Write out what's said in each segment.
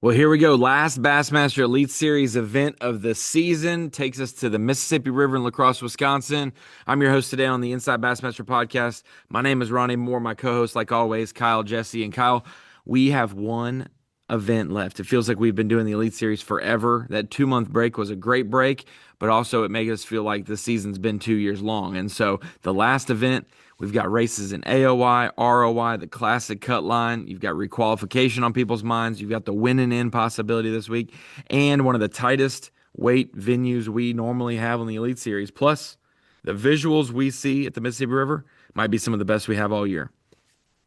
Well, here we go. Last Bassmaster Elite Series event of the season takes us to the Mississippi River in La Crosse, Wisconsin. I'm your host today on the Inside Bassmaster Podcast. My name is Ronnie Moore. My co-host, like always, Kyle, Jessie, and Kyle. We have one event left. It feels like we've been doing the Elite Series forever. That 2 month break was a great break, but also it makes us feel like the season's been 2 years long. And so the last event, we've got races in AOY, ROY, the classic cut line. You've got requalification on people's minds. You've got the winning in possibility this week, and one of the tightest weight venues we normally have on the Elite Series. Plus, the visuals we see at the Mississippi River might be some of the best we have all year.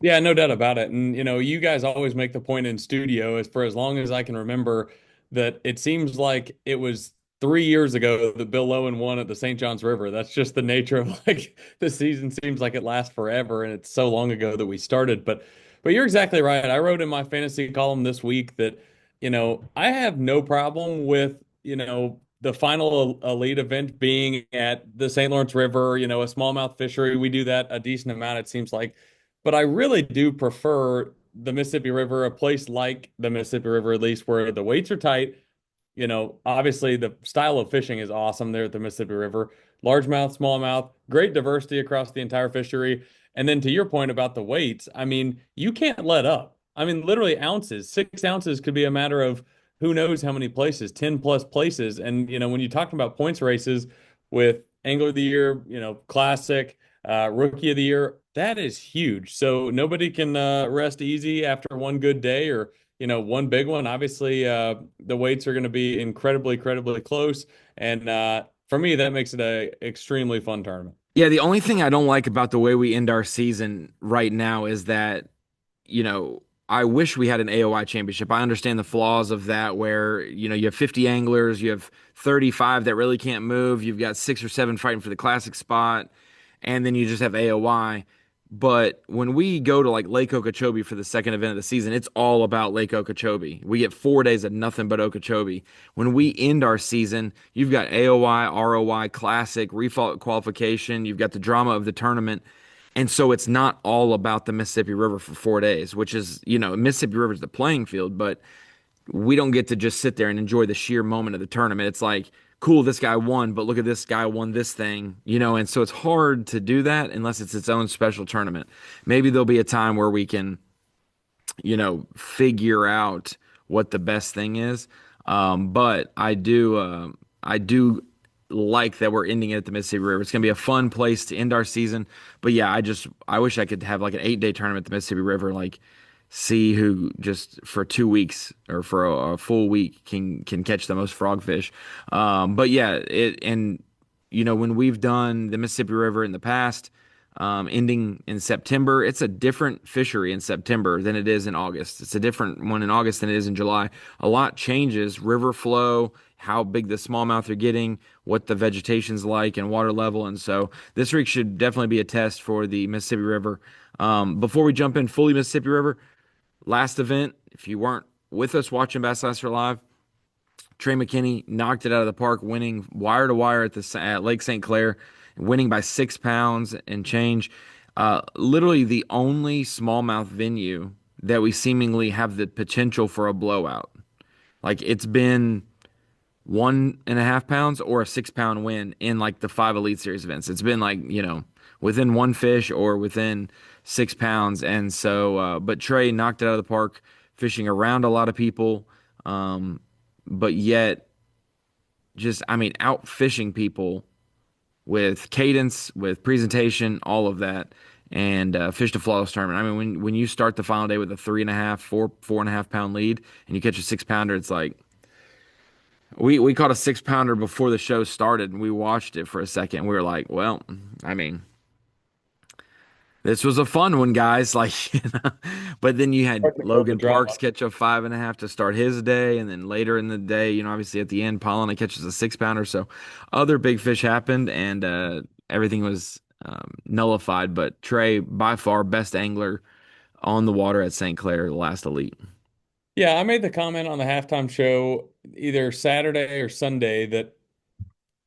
Yeah, no doubt about it. And you guys always make the point in studio, as for as long as I can remember, that it seems like it was 3 years ago that Bill Lowen won at the St. Johns River. That's just the nature of like the season seems like it lasts forever, and it's so long ago that we started. But you're exactly right. I wrote in my fantasy column this week that, I have no problem with, the final elite event being at the St. Lawrence River, a smallmouth fishery. We do that a decent amount, it seems like. But I really do prefer the Mississippi River, a place like the Mississippi River, at least where the weights are tight. Obviously the style of fishing is awesome there at the Mississippi River. Largemouth, smallmouth, great diversity across the entire fishery. And then to your point about the weights, I mean, you can't let up. I mean, literally ounces, 6 ounces could be a matter of who knows how many places, 10 plus places. And, when you talk about points races with Angler of the Year, Classic, Rookie of the Year, that is huge. So nobody can rest easy after one good day or one big one. Obviously, the weights are going to be incredibly, incredibly close, and for me, that makes it a extremely fun tournament. Yeah, the only thing I don't like about the way we end our season right now is that, I wish we had an AOY championship. I understand the flaws of that, where, you have 50 anglers, you have 35 that really can't move, you've got 6 or 7 fighting for the classic spot, and then you just have AOY. But when we go to like Lake Okeechobee for the second event of the season, it's all about Lake Okeechobee. We get 4 days of nothing but Okeechobee. When we end our season, you've got AOY, ROY, Classic, qualification. You've got the drama of the tournament. And so it's not all about the Mississippi River for 4 days, which is, Mississippi River is the playing field, but we don't get to just sit there and enjoy the sheer moment of the tournament. It's like, cool, this guy won, but look at this guy won this thing, and so it's hard to do that unless it's its own special tournament. Maybe there'll be a time where we can, figure out what the best thing is. But I do like that we're ending it at the Mississippi River. It's going to be a fun place to end our season. But yeah, I wish I could have like an 8 day tournament at the Mississippi River, like see who just for 2 weeks or for a full week can catch the most frogfish. But yeah, when we've done the Mississippi River in the past, ending in September, it's a different fishery in September than it is in August. It's a different one in August than it is in July. A lot changes, river flow, how big the smallmouth are getting, what the vegetation's like, and water level. And so this week should definitely be a test for the Mississippi River. Before we jump in fully Mississippi River, last event, if you weren't with us watching Bassmaster Live, Trey McKinney knocked it out of the park, winning wire to wire at Lake St. Clair, winning by 6 pounds and change. Literally the only smallmouth venue that we seemingly have the potential for a blowout. Like it's been 1.5 pounds or a 6 pound win in like the 5 Elite Series events. It's been like, within one fish or within 6 pounds. And so, but Trey knocked it out of the park, fishing around a lot of people. But yet just, I mean, out fishing people with cadence, with presentation, all of that, and fished a flawless tournament. I mean, when you start the final day with a 3.5, 4.5 pound lead, and you catch a 6 pounder, it's like we caught a 6 pounder before the show started, and we watched it for a second. We were like, well, I mean, this was a fun one, guys. Like, but then you had Hard to kill the Logan drama. Parks catch a 5.5 to start his day, and then later in the day, obviously at the end, Paulina catches a 6 pounder. So other big fish happened, and everything was nullified. But Trey, by far, best angler on the water at St. Clair, the last elite. Yeah, I made the comment on the halftime show either Saturday or Sunday that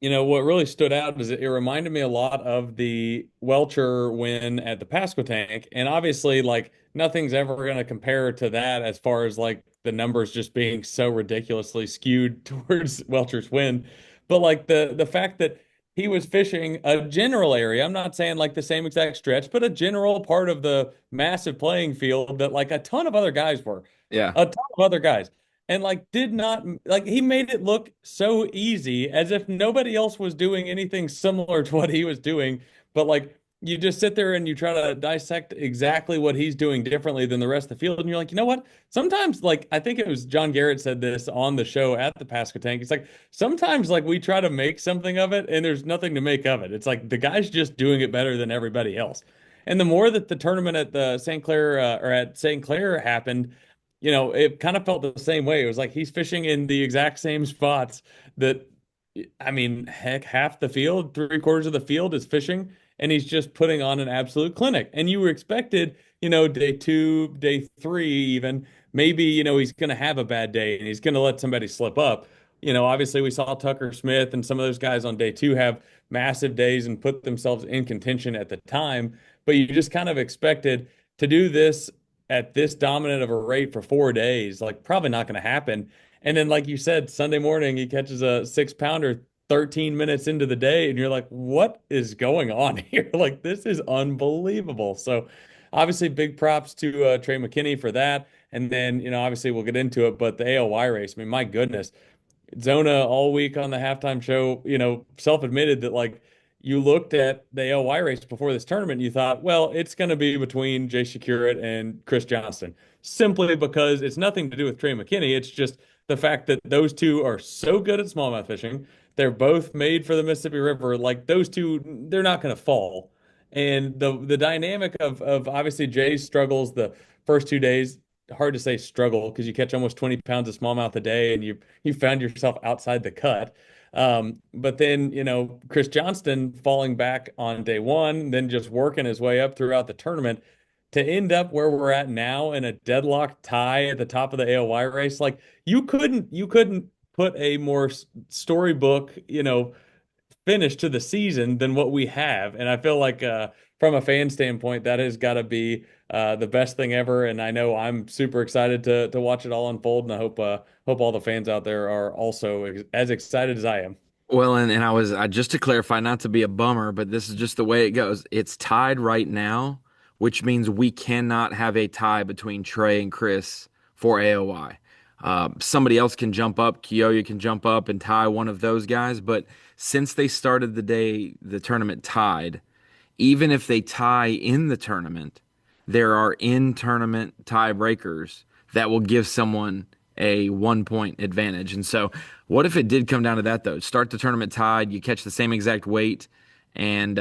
what really stood out is it reminded me a lot of the Welcher win at the Pasco Tank. And obviously, like nothing's ever going to compare to that as far as like the numbers just being so ridiculously skewed towards Welcher's win. But like the fact that he was fishing a general area, I'm not saying like the same exact stretch, but a general part of the massive playing field that like a ton of other guys were, Yeah. a ton of other guys. And like did not like he made it look so easy as if nobody else was doing anything similar to what he was doing. But like you just sit there and you try to dissect exactly what he's doing differently than the rest of the field. And you're like, you know what? Sometimes, like, I think it was John Garrett said this on the show at the Pasco Tank. It's like, sometimes, like, we try to make something of it and there's nothing to make of it. It's like the guy's just doing it better than everybody else. And the more that the tournament at the St. Clair or at St. Clair happened, it kind of felt the same way. It was like he's fishing in the exact same spots that, I mean, heck, half the field, three-quarters of the field is fishing, and he's just putting on an absolute clinic. And you were expected, day two, day three, even maybe, he's going to have a bad day and he's going to let somebody slip up. Obviously, we saw Tucker Smith and some of those guys on day two have massive days and put themselves in contention at the time, but you just kind of expected to do this at this dominant of a rate for 4 days, like probably not going to happen. And then, like you said, Sunday morning, he catches a 6 pounder 13 minutes into the day, and you're like, what is going on here? Like, this is unbelievable. So, obviously, big props to Trey McKinney for that. And then, obviously, we'll get into it, but the AOY race, I mean, my goodness, Zona all week on the halftime show, self-admitted that like you looked at the AOY race before this tournament and you thought, well, it's going to be between Jay Securit and Chris Johnston, simply because it's nothing to do with Trey McKinney. It's just the fact that those two are so good at smallmouth fishing. They're both made for the Mississippi River. Like those two, they're not going to fall. And the dynamic of obviously Jay's struggles the first 2 days, hard to say struggle because you catch almost 20 pounds of smallmouth a day and you found yourself outside the cut. But then, Chris Johnston falling back on day one, then just working his way up throughout the tournament to end up where we're at now in a deadlock tie at the top of the AOY race. Like you couldn't put a more storybook, finish to the season than what we have. And I feel like from a fan standpoint, that has got to be the best thing ever. And I know I'm super excited to watch it all unfold. And I hope all the fans out there are also as excited as I am. Well, and just to clarify, not to be a bummer, but this is just the way it goes. It's tied right now, which means we cannot have a tie between Trey and Chris for AOY. Somebody else can jump up, Kiyoya can jump up and tie one of those guys, but since they started the day the tournament tied, even if they tie in the tournament, there are in-tournament tiebreakers that will give someone a 1 point advantage. And so, what if it did come down to that though? Start the tournament tied, you catch the same exact weight, and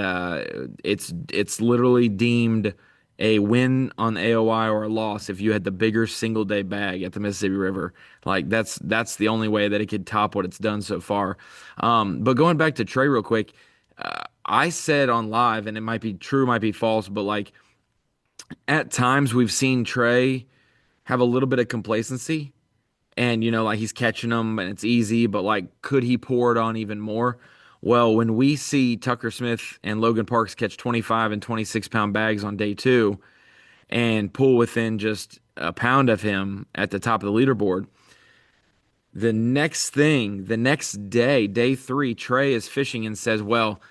it's literally deemed a win on AOI or a loss if you had the bigger single day bag at the Mississippi River. Like that's the only way that it could top what it's done so far. But going back to Trey real quick, I said on live, and it might be true, might be false, but like at times we've seen Trey have a little bit of complacency, and like he's catching them and it's easy, but like could he pour it on even more? Well, when we see Tucker Smith and Logan Parks catch 25 and 26-pound bags on day two and pull within just a pound of him at the top of the leaderboard, the next day, day three, Trey is fishing and says, well,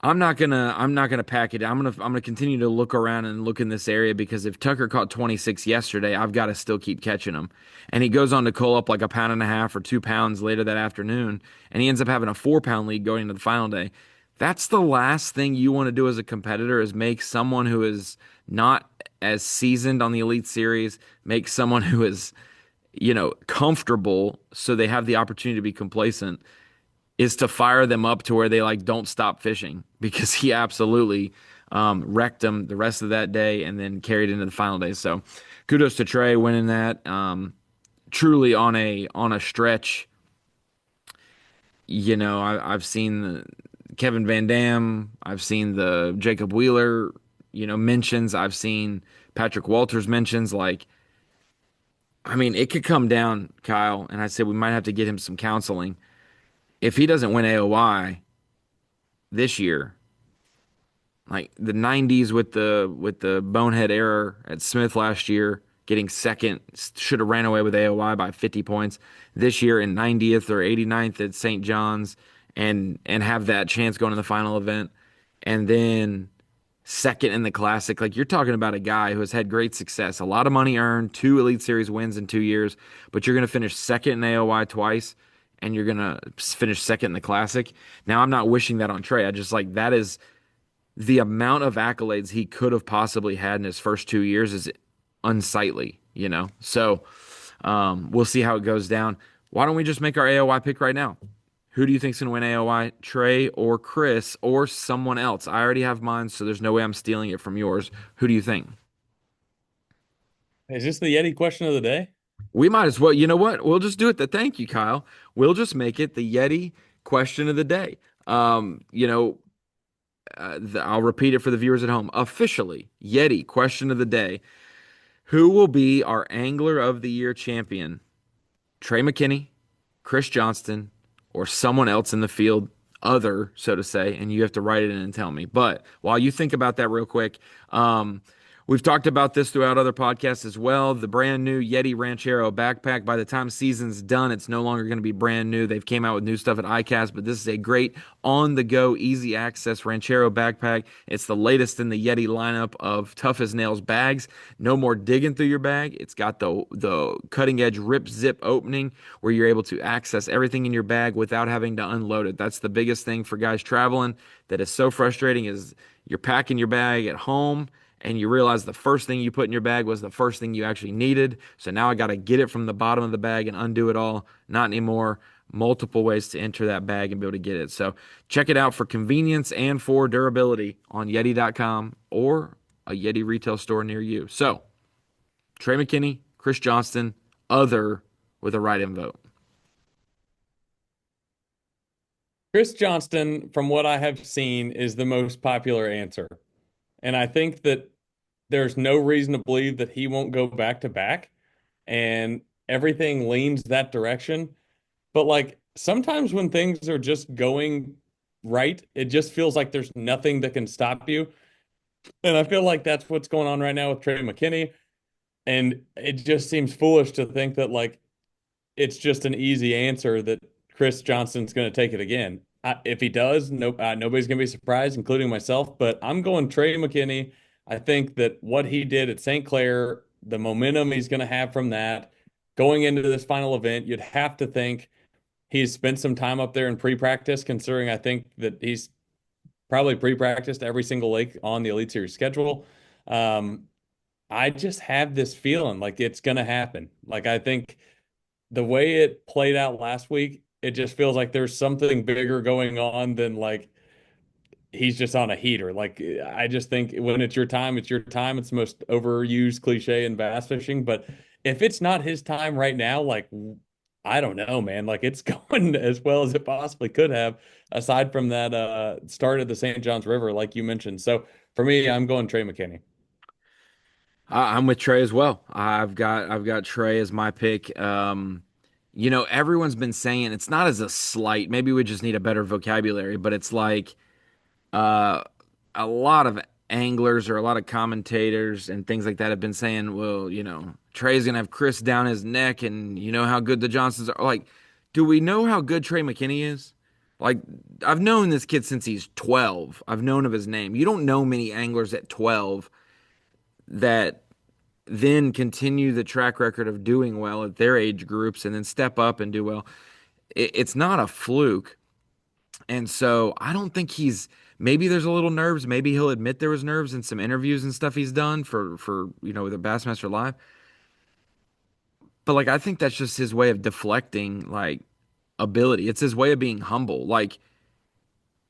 I'm not gonna pack it. I'm gonna continue to look around and look in this area because if Tucker caught 26 yesterday, I've got to still keep catching them. And he goes on to cull up like a pound and a half or 2 pounds later that afternoon, and he ends up having a 4 pound lead going into the final day. That's the last thing you want to do as a competitor is make someone who is not as seasoned on the Elite Series, make someone who is, comfortable so they have the opportunity to be complacent is to fire them up to where they like don't stop fishing because he absolutely wrecked them the rest of that day and then carried into the final day. So kudos to Trey winning that. Truly on a stretch. I've seen the Kevin Van Dam. I've seen the Jacob Wheeler, mentions. I've seen Patrick Walters mentions. Like, I mean, it could come down, Kyle, and I said we might have to get him some counseling if he doesn't win AOY this year, Like the 90s with the bonehead error at Smith last year, getting second, should have ran away with AOY by 50 points. This year in 90th or 89th at St. John's and have that chance going to the final event. And then second in the classic. Like you're talking about a guy who has had great success, a lot of money earned, two Elite Series wins in 2 years, but you're going to finish second in AOY twice and you're going to finish second in the classic. Now, I'm not wishing that on Trey. I just like that is the amount of accolades he could have possibly had in his first 2 years is unsightly, you know? So we'll see how it goes down. Why don't we just make our AOY pick right now? Who do you think's gonna win AOY? Trey or Chris or someone else? I already have mine, so there's no way I'm stealing it from yours. Who do you think? Is this the Yeti question of the day? We might as well. You know what? We'll just do it. Thank you, Kyle. We'll just make it the Yeti question of the day. You know, I'll repeat it for the viewers at home. Officially, Yeti question of the day. Who will be our Angler of the Year champion? Trey McKinney, Chris Johnston, or someone else in the field, other, so to say, and you have to write it in and tell me. But while you think about that real quick, we've talked about this throughout other podcasts as well. The brand new Yeti Ranchero backpack. By the time season's done, it's no longer going to be brand new. They've came out with new stuff at ICAST, but this is a great on-the-go, easy access Ranchero backpack. It's the latest in the Yeti lineup of tough as nails bags. No more digging through your bag. It's got the cutting edge rip zip opening where you're able to access everything in your bag without having to unload it. That's the biggest thing for guys traveling that is so frustrating is you're packing your bag at home and you realize the first thing you put in your bag was the first thing you actually needed. So now I got to get it from the bottom of the bag and undo it all. Not anymore. Multiple ways to enter that bag and be able to get it. So check it out for convenience and for durability on Yeti.com or a Yeti retail store near you. So Trey McKinney, Chris Johnston, other with a write-in vote. Chris Johnston, from what I have seen, is the most popular answer. And I think that there's no reason to believe that he won't go back to back. And everything leans that direction. But like sometimes when things are just going right, it just feels like there's nothing that can stop you. And I feel like that's what's going on right now with Trey McKinney. And it just seems foolish to think that like it's just an easy answer that Chris Johnston's going to take it again. If he does, nobody's going to be surprised, including myself. But I'm going Trey McKinney. I think that what he did at St. Clair, the momentum he's going to have from that going into this final event, you'd have to think he's spent some time up there in pre-practice, considering I think that he's probably pre-practiced every single lake on the Elite Series schedule. Um, I just have this feeling like it's going to happen. Like I think the way it played out last week, it just feels like there's something bigger going on than like he's just on a heater. Like I just think when it's your time, it's your time. It's the most overused cliche in bass fishing. But if it's not his time right now, like I don't know, man. Like it's going as well as it possibly could have, aside from that start at the St. Johns River, like you mentioned. So for me, I'm going Trey McKinney. I'm with Trey as well. I've got Trey as my pick. You know, everyone's been saying it's not as a slight. Maybe we just need a better vocabulary, but it's like uh, a lot of anglers or a lot of commentators and things like that have been saying, well, you know, Trey's gonna have Chris down his neck, and you know how good the Johnsons are. Like, do we know how good Trey McKinney is? Like, I've known this kid since he's 12. I've known of his name. You don't know many anglers at 12 that then continue the track record of doing well at their age groups and then step up and do well. It's not a fluke. And so I don't think maybe there's a little nerves. Maybe he'll admit there was nerves in some interviews and stuff he's done for you know, the Bassmaster Live. But like I think that's just his way of deflecting like ability. It's his way of being humble. Like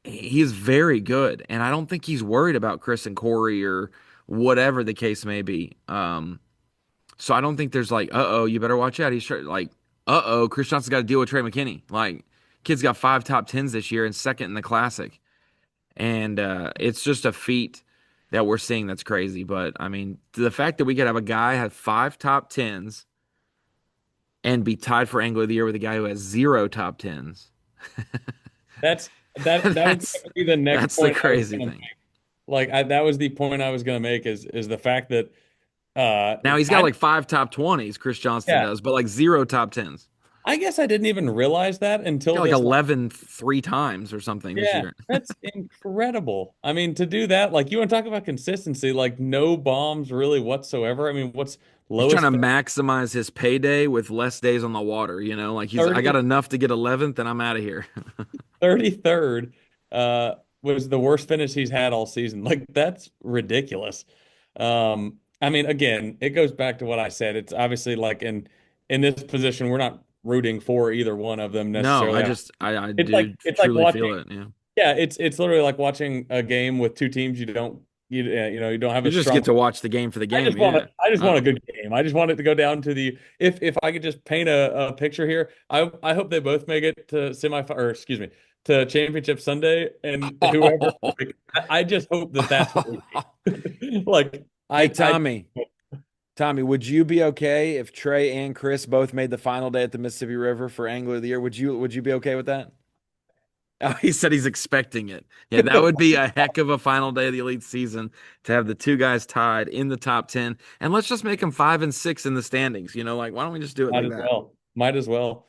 he is very good. And I don't think he's worried about Chris and Corey or whatever the case may be. So I don't think there's like, uh-oh, you better watch out. Like, uh-oh, Chris Johnson's got to deal with Trey McKinney. Like, kid's got 5 top 10s this year and second in the Classic. And it's just a feat that we're seeing that's crazy. But I mean, the fact that we could have a guy have 5 top 10s and be tied for Angler of the Year with a guy who has 0 top 10s. That's that was That's going to be the next that's the point I was crazy going to thing. make. Like that was the point I was going to make is the fact that Now he's got I like five top 20s, Chris Johnston yeah, does, but like zero top 10s. I guess I didn't even realize that He's until got like this. 11 three times or something this Yeah, year. that's incredible. I mean, to do that, like you want to talk about consistency, like no bombs really whatsoever. I mean, what's He's trying to lowest finish? maximize his payday with less days on the water, Like I got 30, enough to get 11th and I'm out of here. 33rd was the worst finish he's had all season. Like that's ridiculous. I mean, again, it goes back to what I said. It's obviously like in this position, we're not rooting for either one of them No, necessarily. I It's like do it's like truly watching. feel it. Yeah. Yeah, it's literally like watching a game with two teams you don't have You a just get strong. to watch the game for the game. Yeah. I just want a Oh. good game. I just want it to go down to the if I could just paint a picture here. I hope they both make it to or excuse me, to championship Sunday and whoever like, I just hope that that's what we see. Like Hey, I Tommy, would you be okay if Trey and Chris both made the final day at the Mississippi River for Angler of the Year? Would you be okay with that? Oh, he said he's expecting it. Yeah, that would be a heck of a final day of the elite season to have the two guys tied in the top 10. And let's just make them 5 and 6 in the standings. Like, why don't we just do it might like as that? well. Might as well.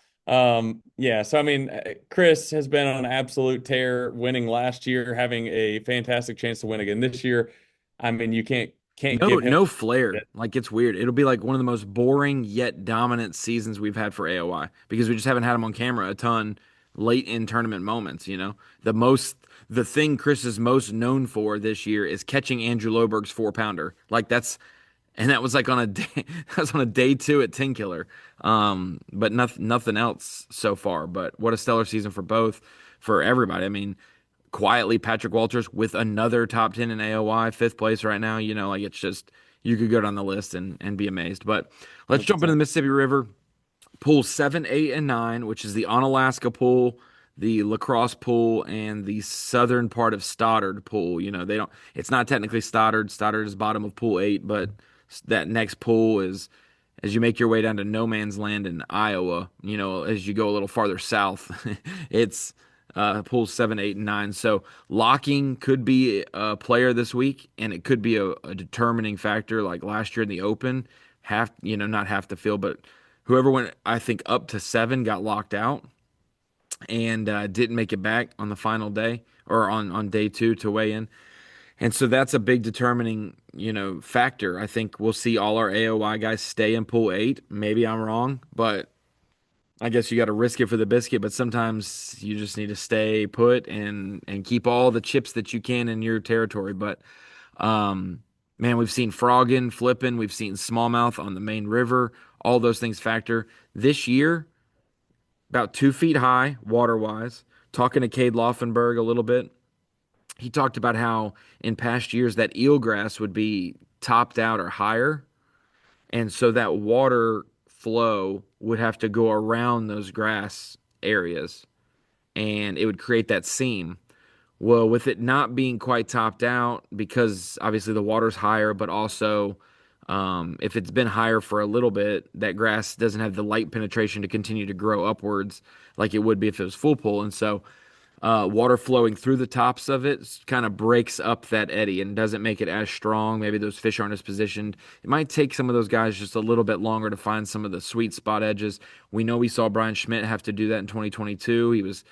Yeah, so I mean, Chris has been on an absolute tear, winning last year, having a fantastic chance to win again this year. I mean, you can't No, give him no flair. Like it's weird. It'll be like one of the most boring yet dominant seasons we've had for AOY because we just haven't had him on camera a ton late in tournament moments. The thing Chris is most known for this year is catching Andrew Loberg's 4 pounder. And that was like on a day, that was on a day 2 at 10 Killer. But nothing else so far. But what a stellar season for both, for everybody. I mean, quietly Patrick Walters with another top 10 in AOY, fifth place right now. Like it's just you could go down the list and be amazed. But let's jump into the 100%. Mississippi River. Pool 7, 8, and 9, which is the Onalaska pool, the Lacrosse pool, and the southern part of Stoddard pool. They don't it's not technically Stoddard. Stoddard is bottom of pool 8, but that next pool is as you make your way down to no man's land in Iowa, as you go a little farther south, it's pools 7, 8, and 9. So locking could be a player this week, and it could be a determining factor like last year in the Open. Not half the field, but whoever went, I think, up to 7 got locked out and didn't make it back on the final day or on day 2 to weigh in. And so that's a big determining, factor. I think we'll see all our AOY guys stay in pool 8. Maybe I'm wrong, but I guess you got to risk it for the biscuit. But sometimes you just need to stay put and keep all the chips that you can in your territory. But man, we've seen frogging, flipping, we've seen smallmouth on the main river. All those things factor. This year, about 2 feet high, water wise. Talking to Cade Laufenberg a little bit, he talked about how in past years that eelgrass would be topped out or higher, and so that water flow would have to go around those grass areas, and it would create that seam. Well, with it not being quite topped out, because obviously the water's higher, but also if it's been higher for a little bit, that grass doesn't have the light penetration to continue to grow upwards like it would be if it was full pull. And so water flowing through the tops of it kind of breaks up that eddy and doesn't make it as strong. Maybe those fish aren't as positioned. It might take some of those guys just a little bit longer to find some of the sweet spot edges. We know we saw Brian Schmidt have to do that in 2022. He was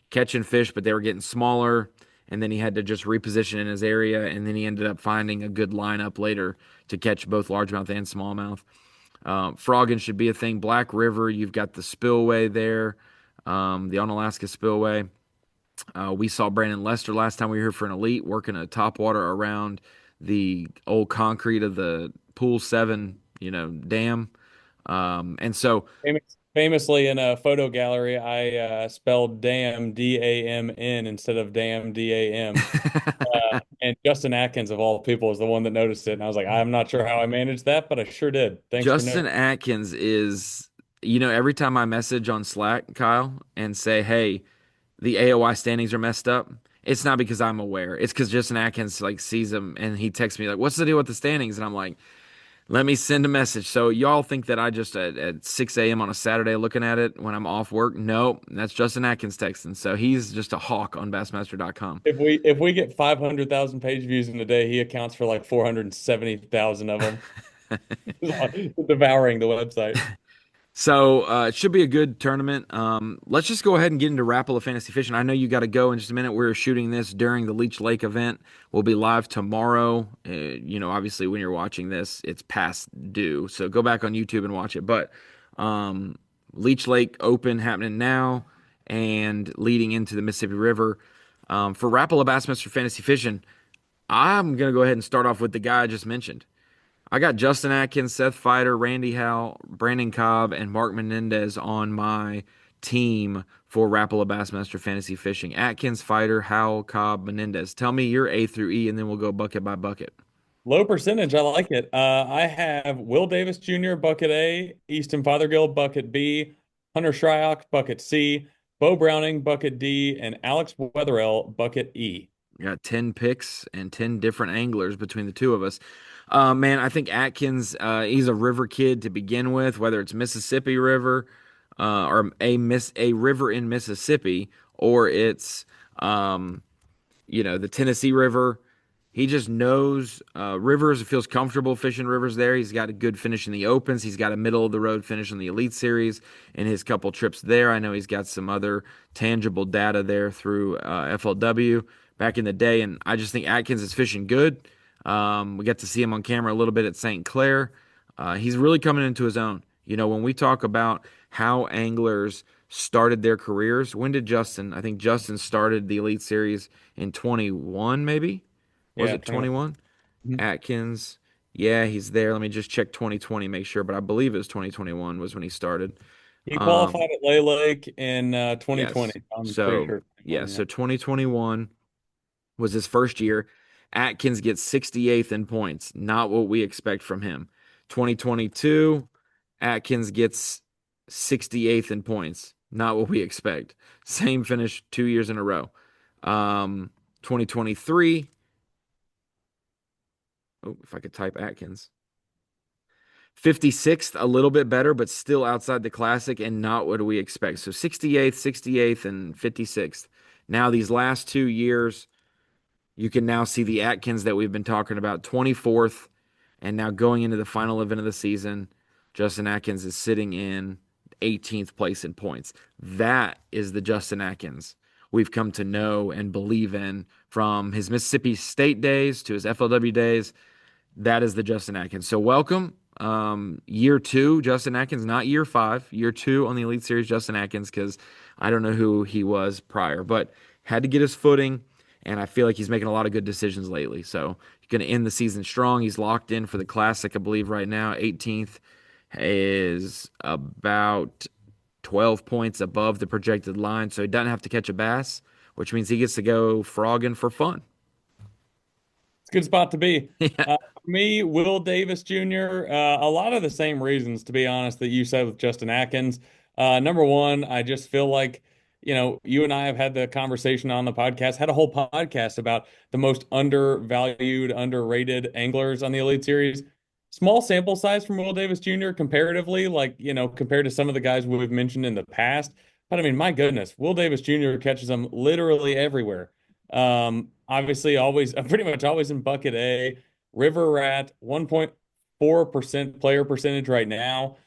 catching fish, but they were getting smaller. And then he had to just reposition in his area. And then he ended up finding a good lineup later to catch both largemouth and smallmouth. Frogging should be a thing. Black River, you've got the spillway there, the Onalaska spillway. We saw Brandon Lester last time we were here for an elite working a top water around the old concrete of the pool 7, dam. And so Famously in a photo gallery, I spelled damn DAMN instead of damn DAM. And Justin Atkins, of all people, is the one that noticed it. And I was like, I'm not sure how I managed that, but I sure did. Thanks for Justin noting. Atkins is, every time I message on Slack, Kyle, and say, hey, the AOY standings are messed up, it's not because I'm aware. It's because Justin Atkins like sees them and he texts me like, "What's the deal with the standings?" And I'm like, Let me send a message. So y'all think that I just at 6 a.m. on a Saturday looking at it when I'm off work? No, that's Justin Atkins texting. So he's just a hawk on Bassmaster.com. If we get 500,000 page views in a day, he accounts for like 470,000 of them. Devouring the website. So it should be a good tournament. Let's just go ahead and get into Rapala Fantasy Fishing. I know you got to go in just a minute. We're shooting this during the Leech Lake event. We'll be live tomorrow. Obviously when you're watching this, it's past due. So go back on YouTube and watch it. But um, Leech Lake Open happening now and leading into the Mississippi River. For Rapala Bassmaster Fantasy Fishing, I'm going to go ahead and start off with the guy I just mentioned. I got Justin Atkins, Seth Feider, Randy Howell, Brandon Cobb, and Mark Menendez on my team for Rapala Bassmaster Fantasy Fishing. Atkins, Feider, Howell, Cobb, Menendez. Tell me your A through E, and then we'll go bucket by bucket. Low percentage. I like it. I have Will Davis Jr., bucket A, Easton Fothergill, bucket B, Hunter Shryock, bucket C, Bo Browning, bucket D, and Alex Wetherell, bucket E. Got 10 picks and 10 different anglers between the two of us. Man, I think Atkins, he's a river kid to begin with, whether it's Mississippi River or a river in Mississippi, or it's the Tennessee River. He just knows rivers, feels comfortable fishing rivers there. He's got a good finish in the Opens. He's got a middle of the road finish in the Elite Series in his couple trips there. I know he's got some other tangible data there through FLW back in the day. And I just think Atkins is fishing good. We got to see him on camera a little bit at St. Clair. He's really coming into his own. When we talk about how anglers started their careers, when did Justin? I think Justin started the Elite Series in 21, maybe. Was Yeah, it 21. 21? Mhm. Atkins. Yeah, he's there. Let me just check 2020, make sure, but I believe it was 2021 was when he started. He Um, qualified at Lay Lake in 2020. yes. I'm pretty So, sure. yeah, 21, yeah. so 2021 was his first year. Atkins gets 68th in points, not what we expect from him. 2022, Atkins gets 68th in points, not what we expect. Same finish 2 years in a row. 2023, oh, if I could type Atkins. 56th, a little bit better, but still outside the classic and not what we expect. So 68th, 68th, and 56th. Now, these last 2 years, you can now see the Atkins that we've been talking about, 24th, and now going into the final event of the season, Justin Atkins is sitting in 18th place in points. That is the Justin Atkins we've come to know and believe in from his Mississippi State days to his FLW days. That is the Justin Atkins. So welcome. Year two, Justin Atkins, not year five, year two on the Elite Series, Justin Atkins, because I don't know who he was prior, but had to get his footing, and I feel like he's making a lot of good decisions lately. So he's going to end the season strong. He's locked in for the Classic, I believe, right now. 18th is about 12 points above the projected line, so he doesn't have to catch a bass, which means he gets to go frogging for fun. It's a good spot to be. Yeah. For me, Will Davis Jr., a lot of the same reasons, to be honest, that you said with Justin Atkins. Number one, I just feel like, you and I have had the conversation on the podcast, had a whole podcast about the most undervalued, underrated anglers on the Elite Series. Small sample size from Will Davis Jr. comparatively, like, compared to some of the guys we've mentioned in the past. But I mean, my goodness, Will Davis Jr. catches them literally everywhere. Obviously, always pretty much always in bucket A. River Rat, 1.4% player percentage right now.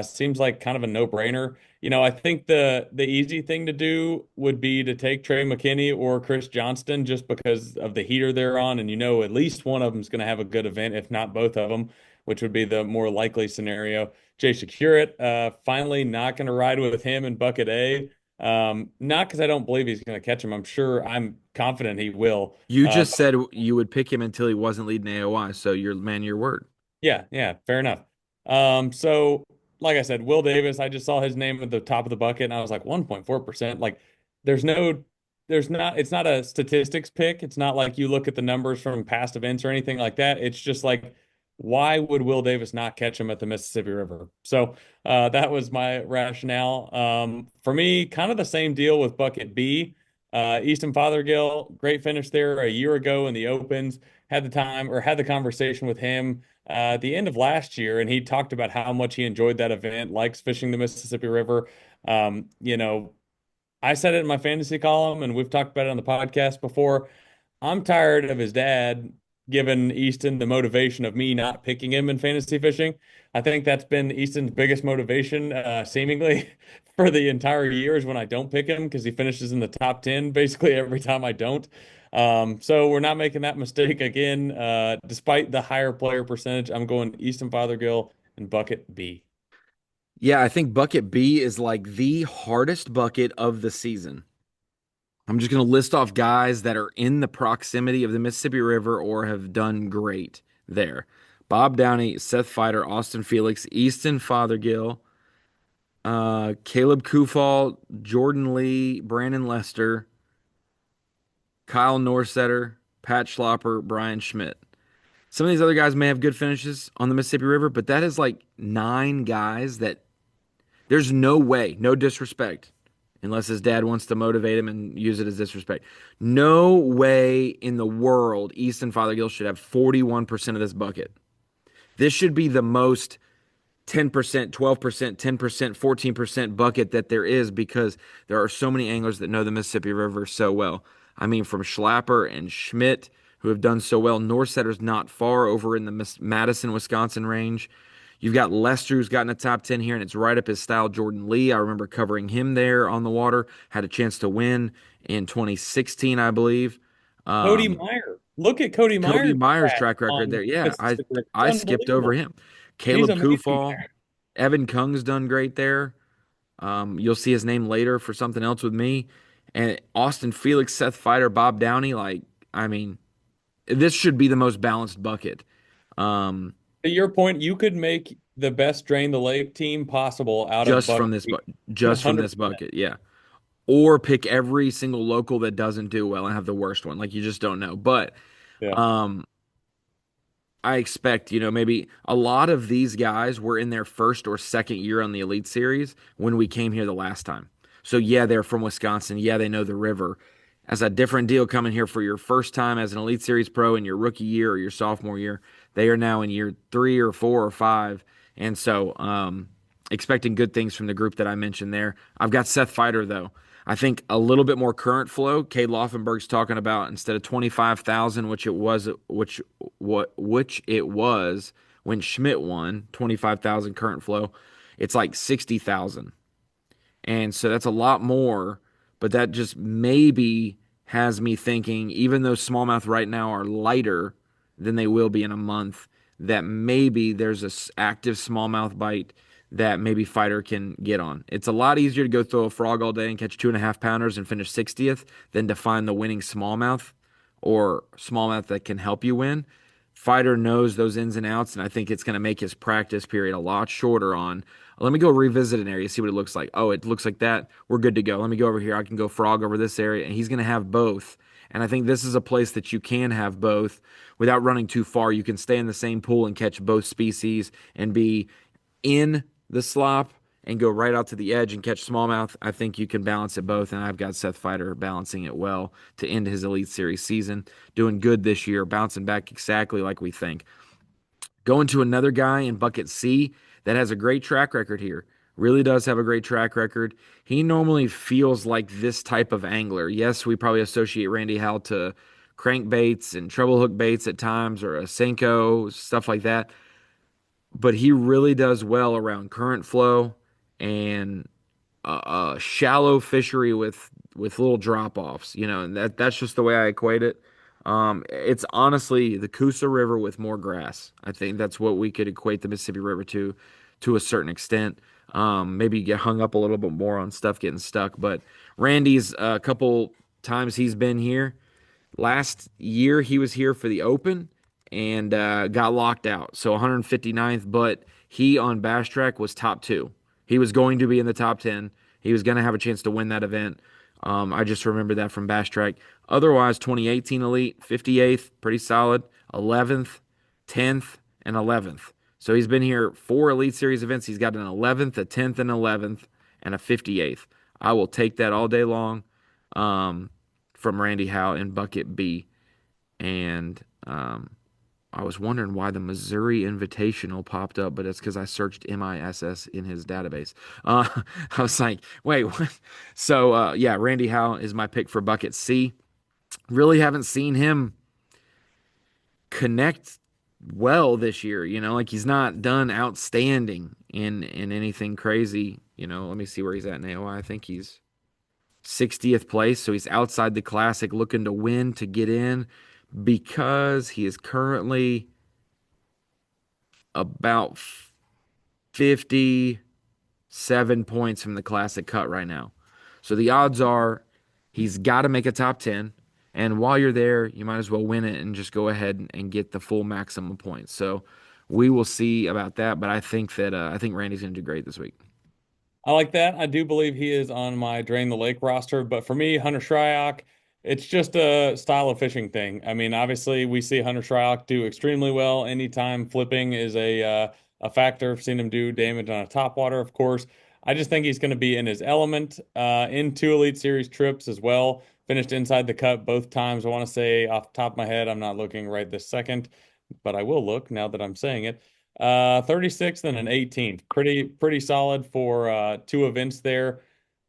Seems like kind of a no-brainer. I think the easy thing to do would be to take Trey McKinney or Chris Johnston just because of the heater they're on, and at least one of them is going to have a good event, if not both of them, which would be the more likely scenario. Jay Securit, finally not going to ride with him in bucket A. Not because I don't believe he's going to catch him. I'm confident he will. You just said you would pick him until he wasn't leading AOY, so you're man your word. Yeah, yeah, fair enough. So like I said, Will Davis, I just saw his name at the top of the bucket and I was like 1.4%. Like there's no it's not a statistics pick. It's not like you look at the numbers from past events or anything like that. It's just like why would Will Davis not catch him at the Mississippi River? So that was my rationale. For me, kind of the same deal with bucket B. Easton Fothergill, great finish there a year ago in the Opens, had the time or had the conversation with him at the end of last year, and he talked about how much he enjoyed that event, likes fishing the Mississippi River. You know, I said it in my fantasy column, and we've talked about it on the podcast before. I'm tired of his dad giving Easton the motivation of me not picking him in fantasy fishing. I think that's been Easton's biggest motivation, seemingly for the entire years when I don't pick him because he finishes in the top 10 basically every time I don't. So we're not making that mistake again. Despite the higher player percentage, I'm going Easton Fothergill and bucket B. Yeah, I think bucket B is like the hardest bucket of the season. I'm just going to list off guys that are in the proximity of the Mississippi River or have done great there. Bob Downey, Seth Feider, Austin Felix, Easton Fothergill, Caleb Kufal, Jordan Lee, Brandon Lester, Kyle Norsetter, Pat Schlopper, Brian Schmidt. Some of these other guys may have good finishes on the Mississippi River, but that is like nine guys that there's no way, no disrespect, unless his dad wants to motivate him and use it as disrespect. No way in the world Easton Fothergill should have 41% of this bucket. This should be the most 10%, 12%, 10%, 14% bucket that there is because there are so many anglers that know the Mississippi River so well. I mean, from Schlapper and Schmidt, who have done so well. Norsetter's not far over in the Madison, Wisconsin range. You've got Lester, who's gotten a top 10 here, and it's right up his style. Jordan Lee, I remember covering him there on the water, had a chance to win in 2016, I believe. Cody Um, Meyer. Look at Cody Cody Meyer's Myers' track track record on there. Yeah, I Mississippi River. I It's skipped over unbelievable. him. He's Caleb amazing Kufal, there. Evan Kung's done great there. You'll see his name later for something else with me. And Austin Felix, Seth Feider, Bob Downey. Like, I mean, this should be the most balanced bucket. Um, To your point, you could make the best drain the lake team possible out of just from Buck this, just from this 100%. bucket. Yeah. Or pick every single local that doesn't do well and have the worst one. Like, you just don't know. But, Yeah. um, I expect, maybe a lot of these guys were in their first or second year on the Elite Series when we came here the last time. So, yeah, they're from Wisconsin. Yeah, they know the river. As a different deal coming here for your first time as an Elite Series pro in your rookie year or your sophomore year. They are now in year 3 or 4 or 5. And so, expecting good things from the group that I mentioned there. I've got Seth Feider, though. I think a little bit more current flow. Cade Laufenberg's talking about instead of 25,000, which it was when Schmidt won 25,000 current flow. It's like 60,000. And so that's a lot more, but that just maybe has me thinking, even though smallmouth right now are lighter than they will be in a month, that maybe there's a active smallmouth bite that maybe fighter can get on. It's a lot easier to go throw a frog all day and catch 2.5 pounders and finish 60th than to find the winning smallmouth or smallmouth that can help you win. Fighter knows those ins and outs, and I think it's going to make his practice period a lot shorter on let me go revisit an area, see what it looks like. Oh, it looks like that. We're good to go. Let me go over here. I can go frog over this area. And he's going to have both. And I think this is a place that you can have both without running too far. You can stay in the same pool and catch both species and be in the slop and go right out to the edge and catch smallmouth. I think you can balance it both. And I've got Seth Feider balancing it well to end his Elite Series season. Doing good this year, bouncing back exactly like we think. Going to another guy in bucket C that has a great track record here. Really does have a great track record. He normally feels like this type of angler. Yes, we probably associate Randy Howell to crankbaits and treble hook baits at times or a Senko, stuff like that. But he really does well around current flow and a shallow fishery with little drop offs, and that's just the way I equate it. It's honestly the Coosa River with more grass. I think that's what we could equate the Mississippi River to a certain extent. Maybe you get hung up a little bit more on stuff getting stuck, but Randy's a couple times he's been here. Last year he was here for the Open and got locked out. So 159th, but he on Bass Track was top two. He was going to be in the top 10. He was going to have a chance to win that event. I just remember that from Bass Track. Otherwise, 2018 Elite, 58th, pretty solid. 11th, 10th, and 11th. So he's been here 4 Elite Series events. He's got an 11th, a 10th, and 11th, and a 58th. I will take that all day long. From Randy Howe in bucket B. And Um, I was wondering why the Missouri Invitational popped up, but it's because I searched MISS in his database. I was like, wait, what? So, yeah, Randy Howe is my pick for bucket C. Really haven't seen him connect well this year. Like he's not done outstanding in anything crazy. Let me see where he's at in AOY. I think he's 60th place, so he's outside the classic, looking to win to get in because he is currently about 57 points from the classic cut right now. So the odds are he's got to make a top 10. And while you're there, you might as well win it and just go ahead and get the full maximum points. So we will see about that. But I think Randy's going to do great this week. I like that. I do believe he is on my Drain the Lake roster, but for me, Hunter Shryock, it's just a style of fishing thing. I mean, obviously, we see Hunter Shryock do extremely well. Anytime flipping is a factor. I've seen him do damage on a topwater, of course. I just think he's going to be in his element in two Elite Series trips as well. Finished inside the cut both times. I want to say off the top of my head, I'm not looking right this second, but I will look now that I'm saying it. 36th and an 18th. Pretty solid for two events there.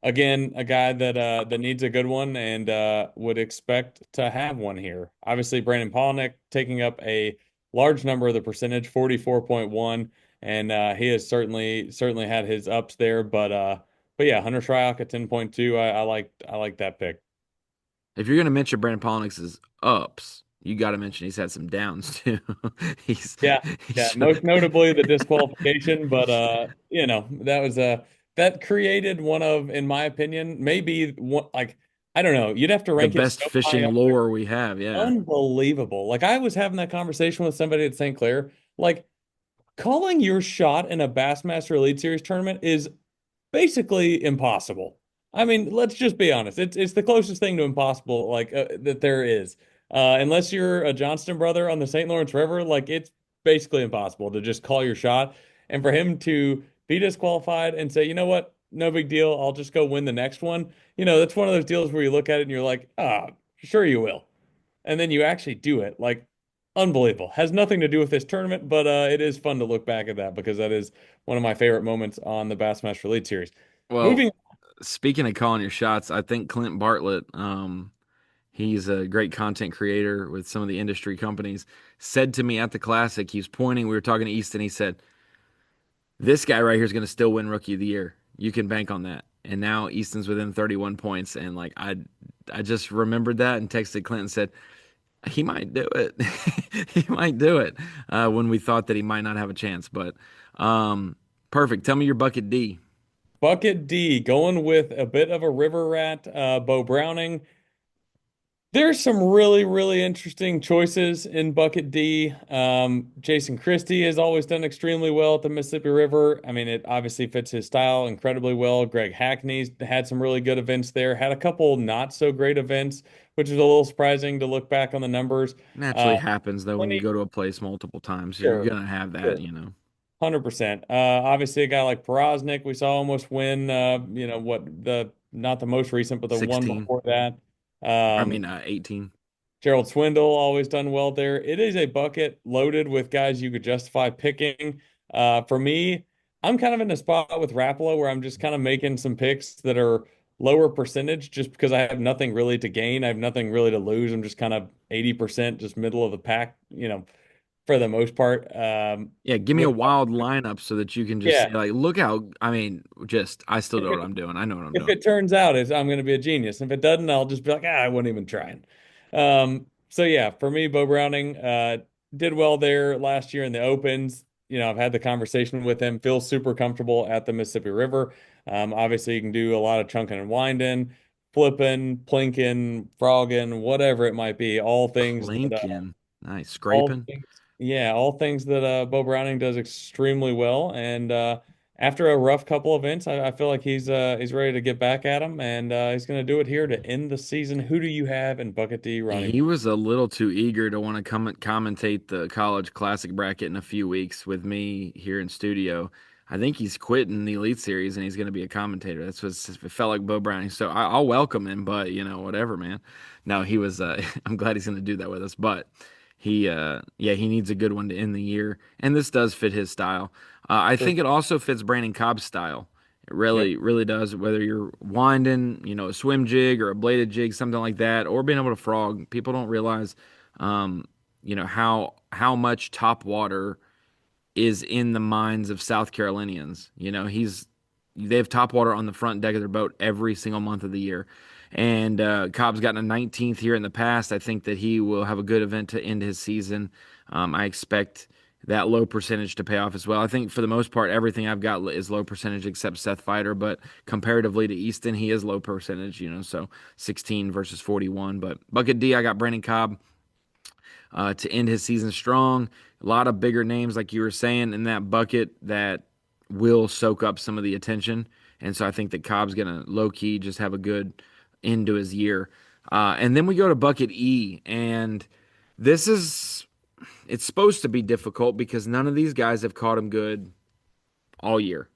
Again, a guy that needs a good one and would expect to have one here. Obviously, Brandon Palaniuk taking up a large number of the percentage, 44.1, and he has certainly had his ups there. But yeah, Hunter Shryock at 10.2. I like that pick. If you're going to mention Brandon Polnick's ups, you got to mention he's had some downs too. he's, Yeah, yeah. he's Most notably the disqualification, but that created one of, in my opinion, maybe one like I don't know. You'd have to the rank it best so high fishing up there. lore we have. Yeah. Unbelievable. Like I was having that conversation with somebody at St. Clair. Like calling your shot in a Bassmaster Elite Series tournament is basically impossible. I mean, let's just be honest. It's the closest thing to impossible that there is. Unless you're a Johnston brother on the St. Lawrence River, like it's basically impossible to just call your shot. And for him to be disqualified and say, you know what, no big deal, I'll just go win the next one. That's one of those deals where you look at it and you're like, ah, sure you will. And then you actually do it. Like unbelievable. Has nothing to do with this tournament, but it is fun to look back at that because that is one of my favorite moments on the Bassmaster Elite Series. Well, Moving, speaking of calling your shots, I think Clint Bartlett, he's a great content creator with some of the industry companies, said to me at the Classic, he was pointing, we were talking to Easton, he said, this guy right here is going to still win Rookie of the Year. You can bank on that. And now Easton's within 31 points. And like, I just remembered that and texted Clint and said, he might do it. He might do it when we thought that he might not have a chance. But perfect. Tell me your bucket D. Bucket D, going with a bit of a river rat, Bo Browning. There's some really interesting choices in Bucket D. Jason Christie has always done extremely well at the Mississippi River. I mean, it obviously fits his style incredibly well. Greg Hackney's had some really good events there, had a couple not so great events, which is a little surprising to look back on the numbers. Naturally happens though when you Plenty, go to a place multiple times. You're sure, gonna have that, sure. 100%. Obviously, a guy like Porosnik, we saw almost win. What the not the most recent, but the one 16. before that. I Um, mean, 18. Gerald Swindle always done well there. It is a bucket loaded with guys you could justify picking. For me, I'm kind of in a spot with Rapala where I'm just kind of making some picks that are lower percentage just because I have nothing really to gain. I have nothing really to lose. I'm just kind of 80% just middle of the pack, for the most part. Yeah, give me a With wild lineup so that you can just say, yeah, like, look how, I mean, just, I still if know what it I'm doing. I know what I'm if doing. it turns out I'm going to be a genius. If it doesn't, I'll just be like, I wasn't even trying. So yeah, for me, Bo Browning did well there last year in the Opens. I've had the conversation with him. Feels super comfortable at the Mississippi River. Obviously, you can do a lot of chunking and winding, flipping, plinking, frogging, whatever it might be. Clinking. Nice. All Scraping. things, yeah, all things that Bo Browning does extremely well. And after a rough couple events, I feel like he's ready to get back at him, and he's going to do it here to end the season. Who do you have in Bucket D, Ronnie? He was a little too eager to want to commentate the college classic bracket in a few weeks with me here in studio. I think he's quitting the Elite Series and he's going to be a commentator. That's what it felt like Bo Browning. So I'll welcome him, but whatever, man. No, he was. I'm glad he's going to do that with us. But he needs a good one to end the year, and this does fit his style. I Sure. think it also fits Brandon Cobb's style. It Yep. really, really does. Whether you're winding, a swim jig or a bladed jig, something like that, or being able to frog, people don't realize, um, how much top water is in the minds of South Carolinians. They have top water on the front deck of their boat every single month of the year. And Cobb's gotten a 19th here in the past. I think that he will have a good event to end his season. I expect that low percentage to pay off as well. I think for the most part, everything I've got is low percentage except Seth Fighter, but comparatively to Easton, he is low percentage, so 16 versus 41. But Bucket D, I got Brandon Cobb to end his season strong. A lot of bigger names, like you were saying, in that bucket that will soak up some of the attention. And so I think that Cobb's going to low key just have a good end to his year. And then we go to bucket E. And this is, it's supposed to be difficult because none of these guys have caught him good all year.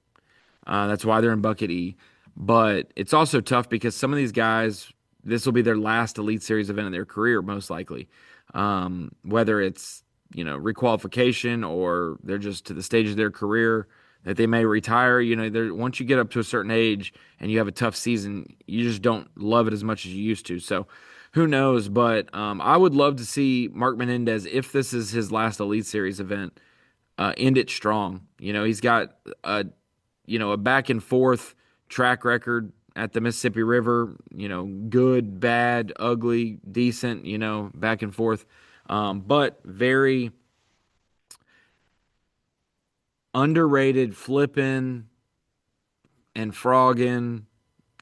That's why they're in bucket E. But it's also tough because some of these guys, this will be their last Elite Series event in their career, most likely. Whether it's, requalification or they're just to the stage of their career that they may retire. Once you get up to a certain age and you have a tough season, you just don't love it as much as you used to. So who knows? But I would love to see Mark Menendez, if this is his last Elite Series event, end it strong. He's got a back and forth track record at the Mississippi River, good, bad, ugly, decent, back and forth. But very underrated flipping and frogging,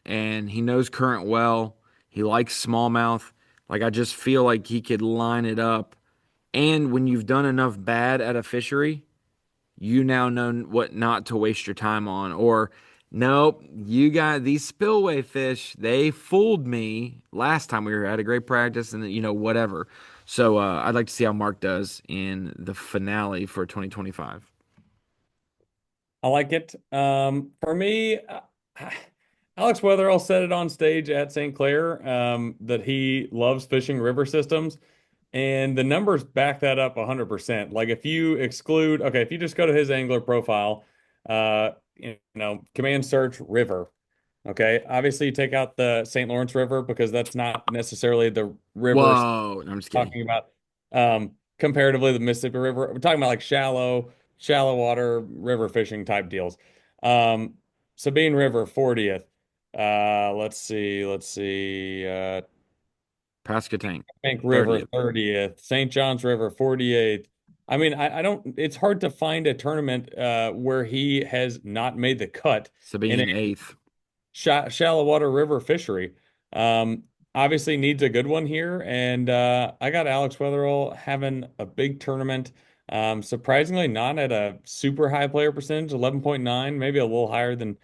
and he knows current well. He likes smallmouth. Like, I just feel like he could line it up. And when you've done enough bad at a fishery, you now know what not to waste your time on. Or, nope, you got these spillway fish. They fooled me last time we were at a great practice, and whatever. So I'd like to see how Mark does in the finale for 2025. I like it. For me, Alex Weatherall said it on stage at St. Clair, that he loves fishing river systems. And the numbers back that up 100%. Like if you exclude, okay, if you just go to his angler profile, command search river. Okay. Obviously, you take out the St. Lawrence River because that's not necessarily the rivers Whoa, no, I'm just kidding. talking about. Comparatively, the Mississippi River, we're talking about like shallow water river fishing type deals. Um, Sabine River, 40th. Let's see. Pascatank, Bank River 30th. 30th, St. John's River 48th. I mean, I don't, it's hard to find a tournament where he has not made the cut in a Sabine, 8th. shallow water river fishery. Um, Obviously needs a good one here, and I got Alex Weatherall having a big tournament. Surprisingly, not at a super high player percentage, 11.9, maybe a little higher than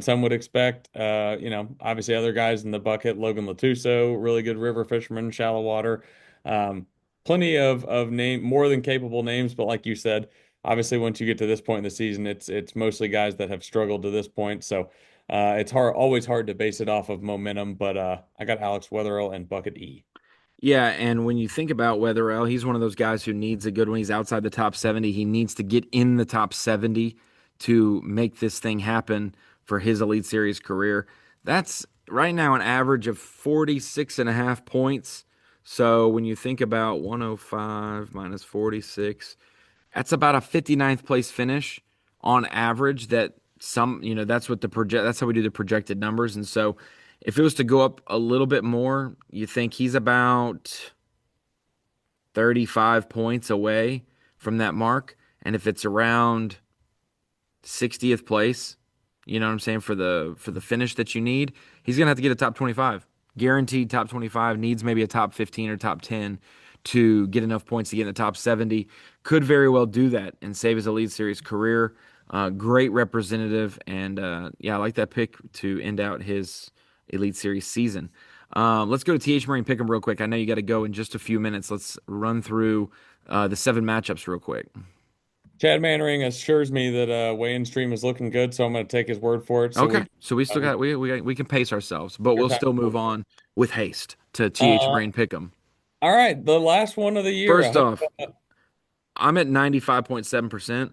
some would expect. Obviously other guys in the bucket, Logan Latuso, really good river fisherman, shallow water. Um, Plenty of name, more than capable names, but like you said, obviously once you get to this point in the season, it's mostly guys that have struggled to this point. So it's always hard to base it off of momentum, but I got Alex Weatherall and Bucket E. Yeah, and when you think about Weatherell, he's one of those guys who needs a good one. He's outside the top 70. He needs to get in the top 70 to make this thing happen for his Elite Series career. That's right now an average of 46 and a half points. So when you think about 105 minus 46, that's about a 59th place finish on average. That's what that's how we do the projected numbers. And so if it was to go up a little bit more, you think he's about 35 points away from that mark. And if it's around 60th place, you know what I'm saying, for the finish that you need, he's gonna have to get a top 25. Guaranteed top 25, needs maybe a top 15 or top 10 to get enough points to get in the top 70. Could very well do that and save his Elite Series career. Great representative, and yeah, I like that pick to end out his Elite Series season. Let's go to TH Marine Pick'em real quick. I know you got to go in just a few minutes. Let's run through the 7 matchups real quick. Chad Mannering assures me that weigh-in stream is looking good, so I'm going to take his word for it. Okay, so we still got we can pace ourselves, but your we'll time. still move on with haste to TH Uh, Marine Pick'em. All right, the last one of the year. I First hope. off, I'm at 95.7%.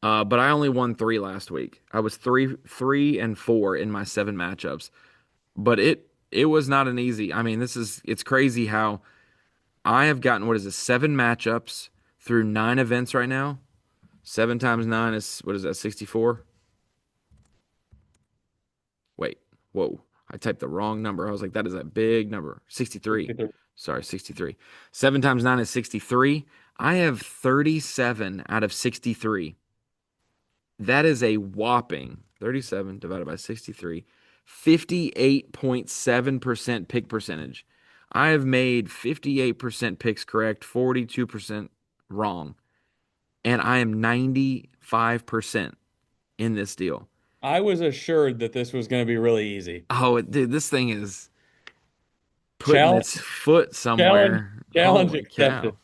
But I only won three last week. I was three and four in my seven matchups. But it was not an easy. I mean, it's crazy how I have gotten what is it, seven matchups through nine events right now. Seven times nine is what is that, 64? Wait, whoa. I typed the wrong number. I was like, that is a big number. 63. Sorry, 63. Seven times nine is 63. I have 37 out of 63. That is a whopping 37 divided by 63, 58.7% pick percentage. I have made 58% picks correct, 42% wrong, and I am 95% in this deal. I was assured that this was going to be really easy. Oh, dude, this thing is putting Challenge, its foot challenge, somewhere. challenge Holy accepted. cow.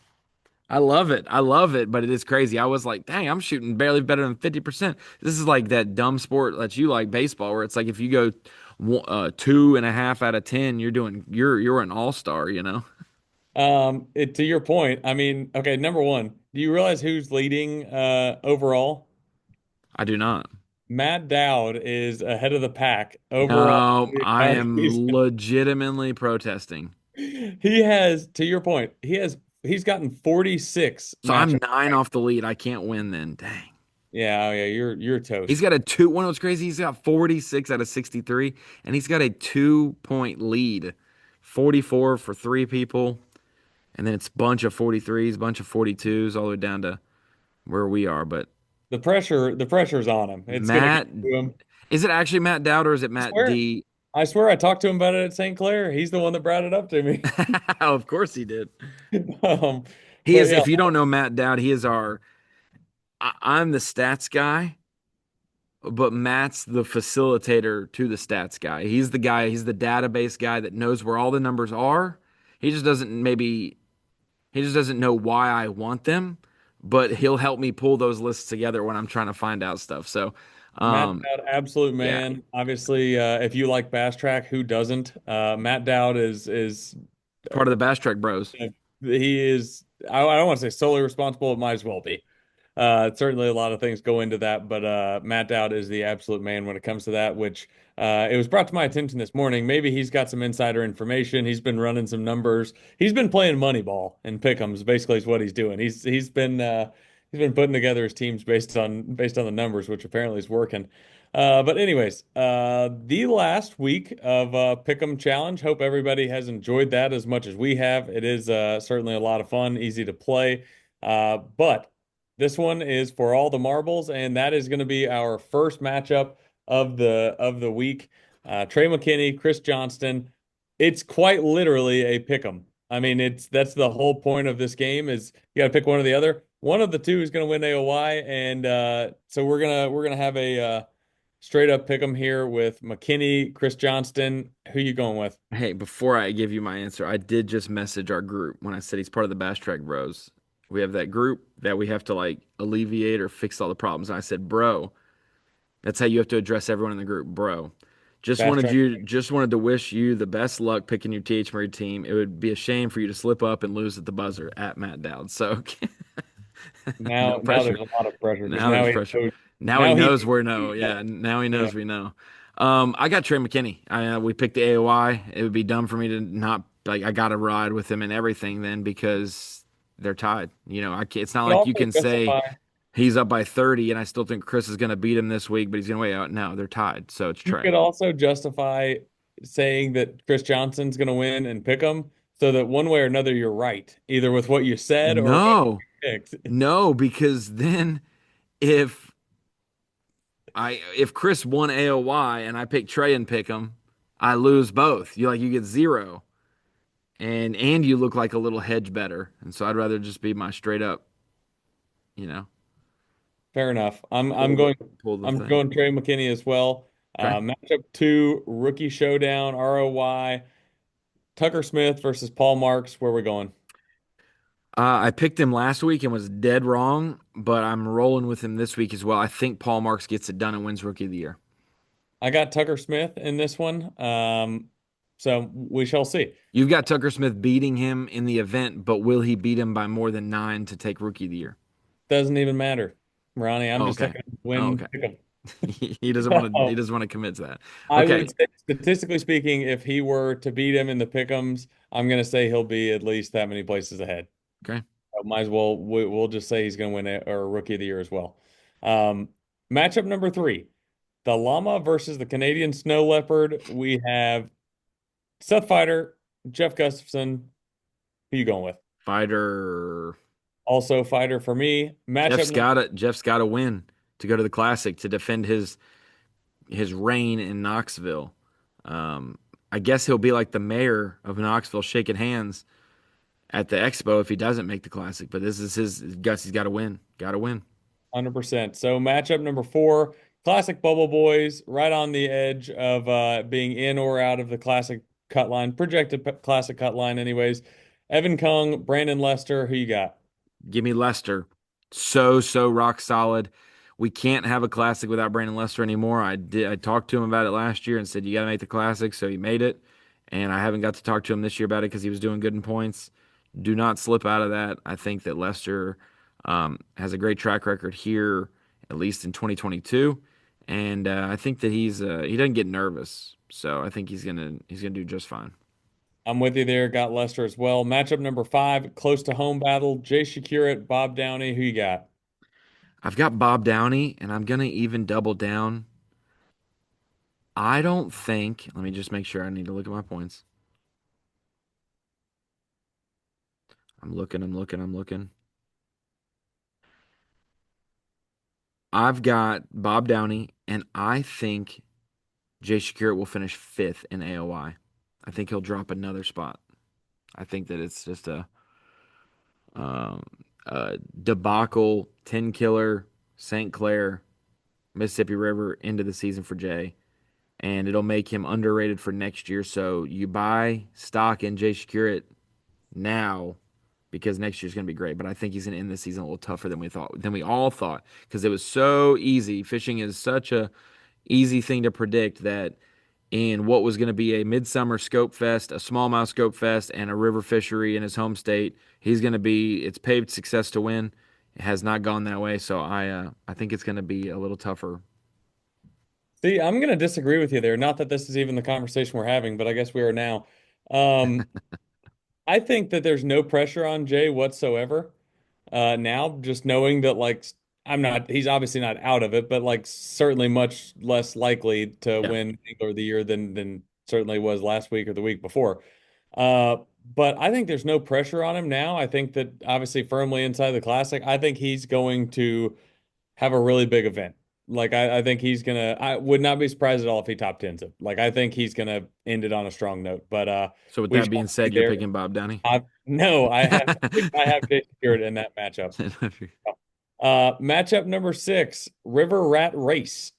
I love it. I love it, but it is crazy. I was like, dang, I'm shooting barely better than 50%. This is like that dumb sport that you like, baseball, where it's like if you go two and a half out of 10, you're an all-star, you know? To your point, I mean, okay, number one, do you realize who's leading overall? I do not. Matt Dowd is ahead of the pack overall No, for the I entire am season. legitimately protesting. He has, to your point, he's gotten 46 So I'm matchup. nine off the lead. I can't win then. Dang. Yeah, oh yeah, you're He's toast. got a two. One of what's crazy, he's got 46 out of 63, and he's got a 2 point lead. 44 for three people. And then it's a bunch of 43s, bunch of 42s, all the way down to where we are. But The pressure's on him. It's gonna get Matt, to him. is it actually Matt Dowd or is it I Matt swear. D? I swear I talked to him about it at St. Clair. He's the one that brought it up to me. Of course he did. Um, He but is, yeah, if you don't know Matt Dowd, he is I'm the stats guy, but Matt's the facilitator to the stats guy. He's the database guy that knows where all the numbers are. He just doesn't maybe, he just doesn't know why I want them, but he'll help me pull those lists together when I'm trying to find out stuff. So, Matt um, Dowd, absolute yeah, man. Obviously, if you like Bass Track, who doesn't? Matt Dowd is part of the Bass Track Bros. he is. I don't want to say solely responsible. It might as well be. Certainly a lot of things go into that, but Matt Dowd is the absolute man when it comes to that, which it was brought to my attention this morning. Maybe he's got some insider information. He's been running some numbers. He's been playing Moneyball and pick'ems, basically is what he's doing. He's been putting together his teams based on the numbers, which apparently is working. But anyways, the last week of Pick'em Challenge. Hope everybody has enjoyed that as much as we have. It is certainly a lot of fun, easy to play. But this one is for all the marbles, and that is going to be our first matchup of the week. Trey McKinney, Chris Johnston. It's quite literally a pick 'em. I mean, that's the whole point of this game is you got to pick one or the other. One of the two is going to win AOY, and so we're gonna have a straight up pick 'em here with McKinney, Chris Johnston. Who you going with? Hey, before I give you my answer, I did just message our group when I said he's part of the Bass Track Bros. We have that group that we have to like alleviate or fix all the problems. And I said, bro, that's how you have to address everyone in the group, bro. Fast track. Just wanted to wish you the best luck picking your TH Murray team. It would be a shame for you to slip up and lose at the buzzer at Matt Dowd. So Now, no now there's pressure. a lot of pressure because Now there's pressure. Now he now he knows we're no. Yeah, now he yeah. knows we know. I got Trey McKinney. We picked the AOY. It would be dumb for me to not like. I got to ride with him and everything then because they're tied. You know, I can't, it's not Could like you also can say justify he's up by 30 and I still think Chris is going to beat him this week, but he's going to wait out. No, they're tied. So it's you Trey. could also justify saying that Chris Johnson's going to win and pick him so that one way or another you're right, either with what you said or what No, you picked. no, because then if if Chris won AOY and I pick Trey and pick him, I lose both. You get zero. And you look like a little hedge better. And so I'd rather just be my straight up, you know, Fair enough. I'm I'm pull the going pull the I'm thing. going Trey McKinney as well. Okay. Matchup two, rookie showdown, ROY, Tucker Smith versus Paul Marks. Where we going? I picked him last week and was dead wrong, but I'm rolling with him this week as well. I think Paul Marks gets it done and wins Rookie of the Year. I got Tucker Smith in this one. So we shall see. You've got Tucker Smith beating him in the event, but will he beat him by more than 9 to take Rookie of the Year? Doesn't even matter, Ronnie. I'm Oh, just okay. taking Oh, win okay. pick 'em. He doesn't want to. He doesn't want to commit to that. I Okay. would say, statistically speaking, if he were to beat him in the pick'ems, I'm going to say he'll be at least that many places ahead. Okay. Might as well, we'll just say he's going to win it or Rookie of the Year as well. Um, Matchup number three, the llama versus the Canadian snow leopard. We have Seth Fighter, Jeff Gustafson. Who you going with? Fighter. Also, Fighter for me. Matchup number, Jeff's got to win to go to the Classic to defend his reign in Knoxville. Um, I guess he'll be like the mayor of Knoxville, shaking hands at the Expo if he doesn't make the Classic. But this is his guts. He's got to win. Got to win. 100%. So, matchup number four, Classic Bubble Boys, right on the edge of being in or out of the Classic cut line, projected Classic cut line, anyways. Evan Kung, Brandon Lester, who you got? Give me Lester. So rock solid. We can't have a classic without Brandon Lester anymore. I talked to him about it last year and said you got to make the classic, so he made it. And I haven't got to talk to him this year about it because he was doing good in points. Do not slip out of that. I think that Lester has a great track record here, at least in 2022, and I think that he doesn't get nervous, so I think he's gonna do just fine. I'm with you there. Got Lester as well. Matchup number five, close to home battle, Jay Shakurat, Bob Downey, who you got? I've got Bob Downey, and I'm gonna even double down. I don't think, let me just make sure I need to look at my points. I'm looking. I've got Bob Downey, and I think Jay Shakir will finish fifth in AOY. I think he'll drop another spot. I think that it's just um, a debacle, 10 killer, St. Clair, Mississippi River into the season for Jay, and it'll make him underrated for next year. So you buy stock in Jay Shakir now because next year's going to be great. But I think he's going to end the season a little tougher than we all thought, because it was so easy. Fishing is such a easy thing to predict that in what was going to be a midsummer scope fest, a smallmouth scope fest, and a river fishery in his home state, he's going to be it's paved success to win. It has not gone that way, so I think it's going to be a little tougher. See, I'm going to disagree with you there. Not that this is even the conversation we're having, but I guess we are now. Um, I think that there's no pressure on Jay whatsoever. Now, just knowing that, like, he's obviously not out of it, but like, certainly much less likely to Yeah. win Angler of the Year than certainly was last week or the week before. Uh, but I think there's no pressure on him now. I think that obviously firmly inside the Classic, I think he's going to have a really big event. Like, I think he's gonna. I would not be surprised at all if he top tens it. Like, I think he's gonna end it on a strong note. But So with we that shall being see said, you're there. picking Bob Downey. No, I have Jason Garrett in that matchup. Matchup number six, River Rat Race.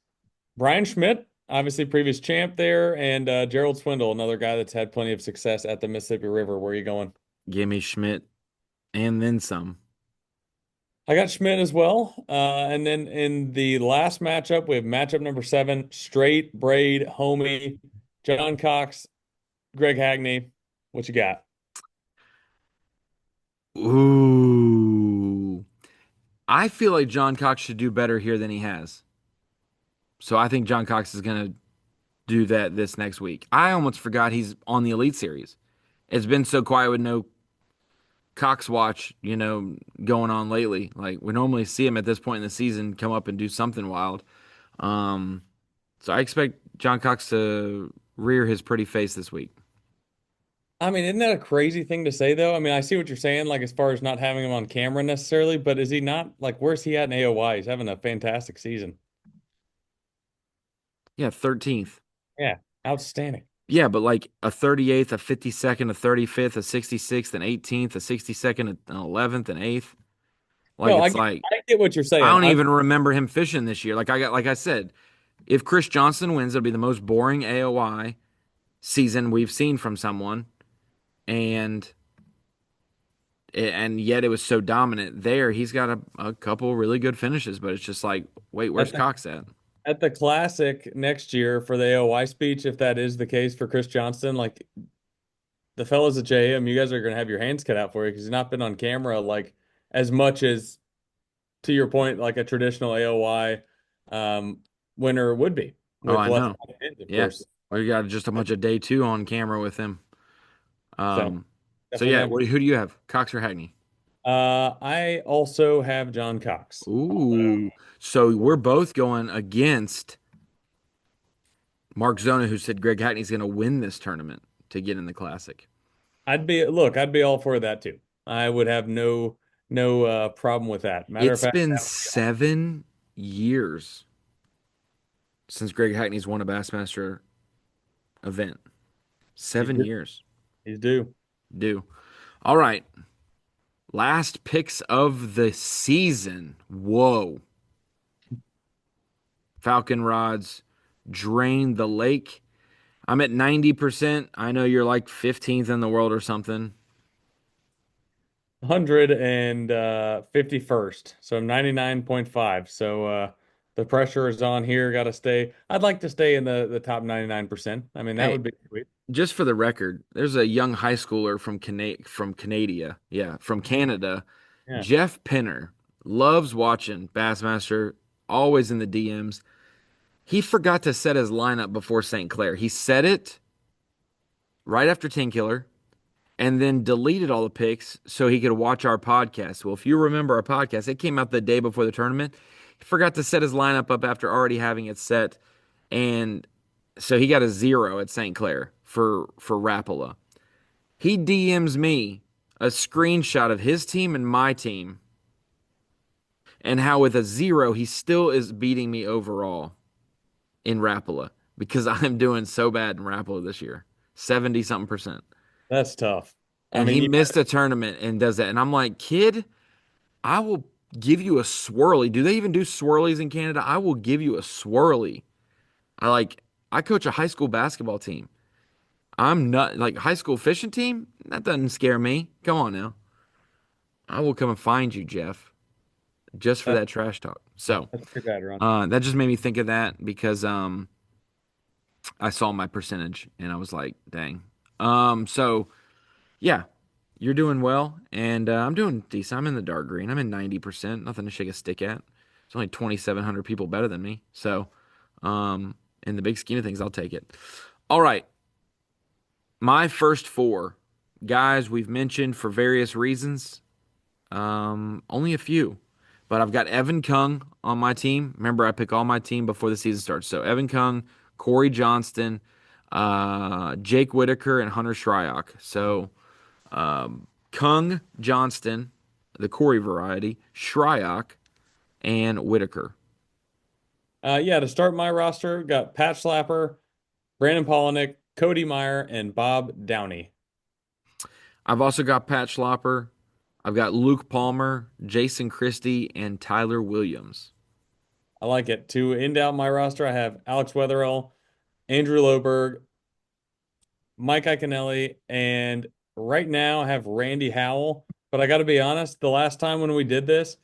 Brian Schmidt, obviously previous champ there, and Gerald Swindle, another guy that's had plenty of success at the Mississippi River. Where are you going? Give me Schmidt and then some. I got Schmidt as well. And then in the last matchup, we have matchup number seven, Straight, Braid, Homie, John Cox, Greg Hagney. What you got? Ooh. I feel like John Cox should do better here than he has. So I think John Cox is going to do that this next week. I almost forgot he's on the Elite Series. It's been so quiet with no Cox watch, going on lately. Like we normally see him at this point in the season come up and do something wild. Um, so I expect John Cox to rear his pretty face this week. I mean, isn't that a crazy thing to say, though? I mean, I see what you're saying, like as far as not having him on camera necessarily, but is he not like where's he at in AOY? He's having a fantastic season. Yeah, 13th. Yeah, outstanding. Yeah, but like a 38th, a 52nd, a 35th, a 66th, an 18th, a 62nd, an 11th, an 8th. Like No, it's like I get what you're I saying. don't even remember him fishing this year. Like I said, if Chris Johnson wins, it'll be the most boring AOY season we've seen from someone, and and yet it was so dominant there. He's got a couple really good finishes, but it's just like, wait, where's That's Cox at? at the Classic next year for the AOY speech, if that is the case for Chris Johnston, like the fellas at JM, you guys are going to have your hands cut out for you because he's not been on camera like as much as, to your point, like a traditional AOY um, winner would be Oh, with I less know. hands, of Yeah. course. We got just a bunch of day two on camera with him. So Um, so definitely yeah, gonna. who do you have? Cox or Hackney? I also have John Cox. Ooh. So we're both going against Mark Zona, who said Greg Hackney's going to win this tournament to get in the Classic. I'd be all for that too. I would have no problem with that. Matter of It's fact, been that would be awesome. 7 years since Greg Hackney's won a Bassmaster event. He's Seven due. years. He's due. Do. All right. Last picks of the season. Whoa. Falcon rods drained the lake. I'm at 90%. I know you're like 15th in the world or something. 151st. So I'm 99.5. So the pressure is on here. Got to stay. I'd like to stay in the top 99%. I mean, that Hey, would be sweet. just for the record, there's a young high schooler from Canada. Yeah, from Canada. Yeah. Jeff Penner loves watching Bassmaster, always in the DMs. He forgot to set his lineup before St. Clair. He set it right after 10 Killer and then deleted all the picks so he could watch our podcast. Well, if you remember our podcast, it came out the day before the tournament. He forgot to set his lineup up after already having it set, and so he got a 0 at St. Clair for Rapala. He DMs me a screenshot of his team and my team, and how with a 0 he still is beating me overall in Rapala because I'm doing so bad in Rapala this year, 70 something percent. That's tough. I And mean, he yeah, missed a tournament and does that. And I'm like, kid, I will give you a swirly. Do they even do swirlies in Canada? I will give you a swirly. I like, I coach a high school basketball team. I'm not like high school fishing team. That doesn't scare me. Come on now. I will come and find you, Jeff, just for that, that trash talk. So, that's too bad, Ron. that just made me think of that because, I saw my percentage and I was like, dang. So yeah, you're doing well, and I'm doing decent. I'm in the dark green. I'm in 90%. Nothing to shake a stick at. It's only 2,700 people better than me. So, in the big scheme of things, I'll take it. All right, my first four guys we've mentioned for various reasons. Only a few, but I've got Evan Kung on my team. Remember, I pick all my team before the season starts. So Evan Kung, Corey Johnston, Jake Whitaker, and Hunter Shryock. So Kung, Johnston, the Corey variety, Shryock, and Whitaker. Yeah, to start my roster, got Pat Slapper, Brandon Polinick, Cody Meyer, and Bob Downey. I've also got Pat Schlopper. I've got Luke Palmer, Jason Christie, and Tyler Williams. I like it. To end out my roster, I have Alex Wetherell, Andrew Loberg, Mike Iaconelli, and right now I have Randy Howell. But I got to be honest, the last time when we did this,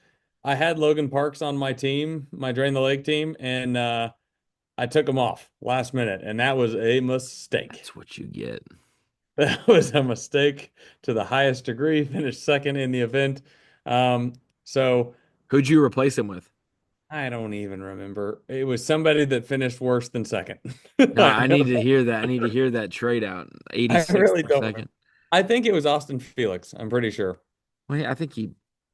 I had Logan Parks on my team, my Drain the Lake team, and I took him off last minute, and that was a mistake. That's what you get. That was a mistake to the highest degree. Finished second in the event. So Who'd you replace him with? I don't even remember. It was somebody that finished worse than second. No, I I know. need to hear that. I need to hear that trade out. I 86th really for don't remember. second. I think it was Austin Felix. I'm pretty sure. Well, yeah, I think he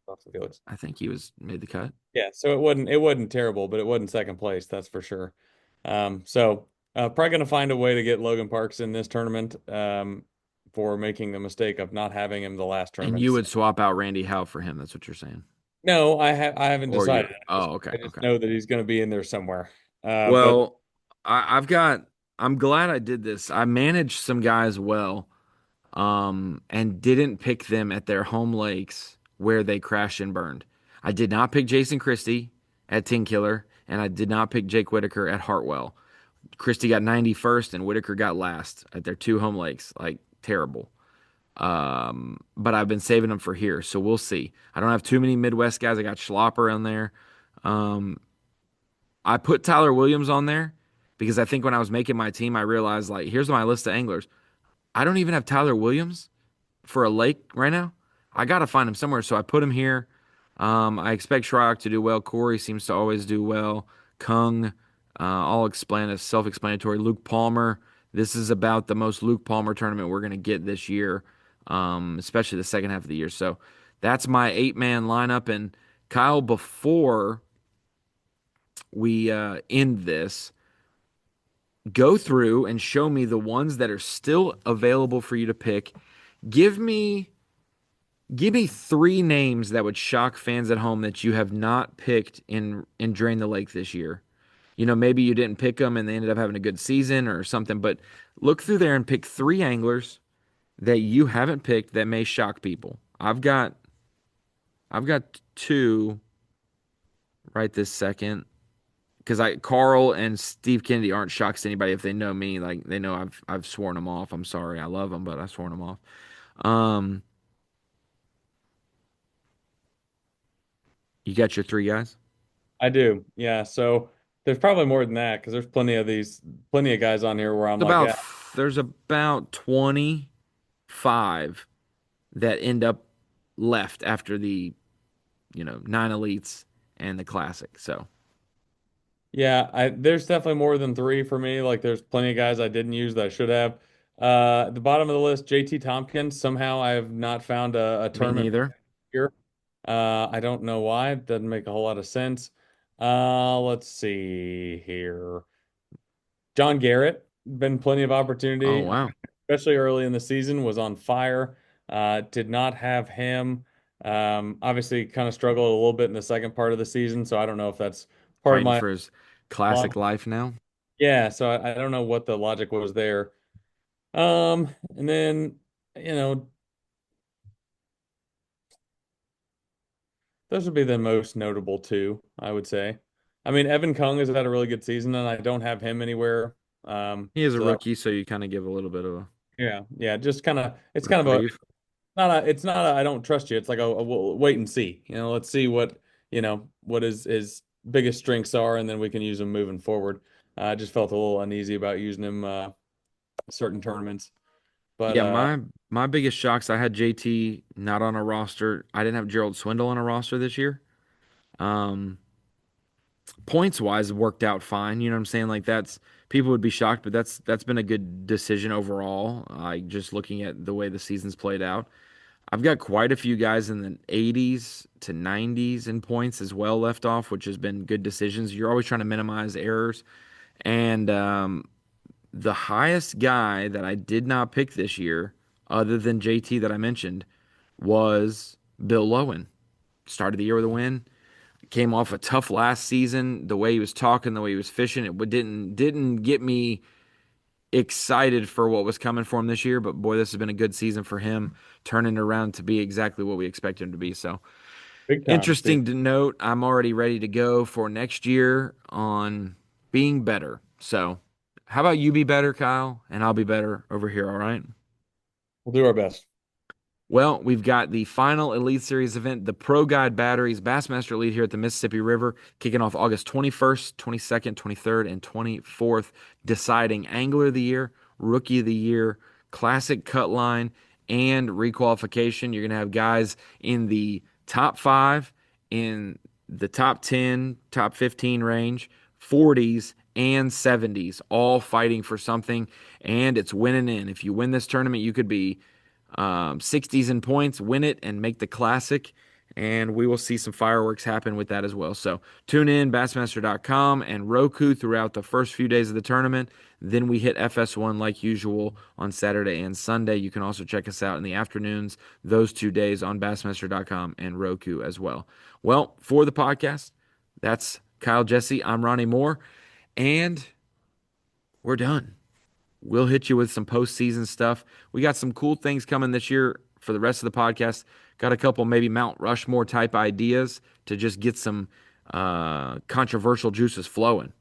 Austin Felix. I think he was made the cut. Yeah, so it wasn't terrible, but it wasn't second place, that's for sure. Probably gonna find a way to get Logan Parks in this tournament for making the mistake of not having him the last And you tournaments. would swap out Randy Howe for him. That's what you're saying. No, I haven't Or you decided. Oh, okay, I just okay. know that he's going to be in there somewhere. But Well, I've got I'm glad I did this. I managed some guys well, and didn't pick them at their home lakes where they crashed and burned. I did not pick Jason Christie at Tin Killer, and I did not pick Jake Whitaker at Hartwell. Christie got 91st and Whitaker got last at their two home lakes. Like terrible. But I've been saving them for here, so we'll see. I don't have too many Midwest guys. I got Schlopper in there. Um, I put Tyler Williams on there because I think when I was making my team, I realized like, here's my list of anglers. I don't even have Tyler Williams for a lake right now. I got to find him somewhere, so I put him here. I expect Shryock to do well. Corey seems to always do well. Kung, all self-explanatory. Luke Palmer. This is about the most Luke Palmer tournament we're going to get this year, especially the second half of the year. So that's my eight-man lineup. And Kyle, before we end this, go through and show me the ones that are still available for you to pick. Give me Give me three names that would shock fans at home that you have not picked in Drain the Lake this year. You know, maybe you didn't pick them and they ended up having a good season or something, but look through there and pick three anglers that you haven't picked that may shock people. I've got two right this second because I Carl and Steve Kennedy aren't shocks to anybody if they know me. Like they know I've sworn them off. I'm sorry, I love them, but I've sworn them off. Um, you got your three guys? I do. Yeah. So there's probably more than that because there's plenty of guys on here where I'm It's like, about yeah, there's about 25 that end up left after the, nine elites and the classic. So yeah, there's definitely more than three for me. Like there's plenty of guys I didn't use that I should have. At the bottom of the list, JT Tompkins. Somehow I have not found a me tournament neither. here. I don't know why. It doesn't make a whole lot of sense. Let's see here. John Garrett, been plenty of Oh opportunity, wow. especially early in the season, was on fire. Did not have him. Obviously, kind of struggled a little bit in the second part of the season, so I don't know if that's part of Fighting my for his classic logic. life now. Yeah, so I don't know what the logic was there. And then, you know, those would be the most notable two, I would say. I mean, Evan Kung has had a really good season, and I don't have him anywhere. He is a So that, rookie, so you kind of give a little bit of a yeah, just kind of, it's kind of a, reprieve. it's not a, I don't trust you. It's like a we'll wait and see. Let's see what his biggest strengths are, and then we can use him moving forward. I just felt a little uneasy about using him certain tournaments, but Yeah, my biggest shocks, I had JT not on a roster. I didn't have Gerald Swindle on a roster this year. Um, Points wise worked out fine. You know what I'm saying? Like that's people would be shocked, but that's been a good decision overall. Just looking at the way the season's played out. I've got quite a few guys in the 80s to 90s in points as well left off, which has been good decisions. You're always trying to minimize errors. And the highest guy that I did not pick this year, other than JT that I mentioned, was Bill Lowen. Started the year with a win, came off a tough last season. The way he was talking, the way he was fishing, it didn't get me excited for what was coming for him this year. But boy, this has been a good season for him, turning it around to be exactly what we expect him to be. So big time. Big. interesting to note. I'm already ready to go for next year on being better. So how about you be better, Kyle, and I'll be better over here. All right. We'll do our best. Well, we've got the final Elite Series event, the Pro Guide Batteries Bassmaster Elite here at the Mississippi River, kicking off August 21st, 22nd, 23rd, and 24th, deciding Angler of the Year, Rookie of the Year, Classic Cut Line, and Requalification. You're going to have guys in the top five, in the top 10, top 15 range, 40s, and 70s, all fighting for something, and it's winning in. If you win this tournament, you could be 60s in points, win it, and make the classic. And we will see some fireworks happen with that as well. So tune in, Bassmaster.com and Roku throughout the first few days of the tournament. Then we hit FS1 like usual on Saturday and Sunday. You can also check us out in the afternoons, those 2 days on Bassmaster.com and Roku as well. Well, for the podcast, that's Kyle Jessie. I'm Ronnie Moore, and we're done. We'll hit you with some postseason stuff. We got some cool things coming this year for the rest of the podcast. Got a couple maybe Mount Rushmore type ideas to just get some controversial juices flowing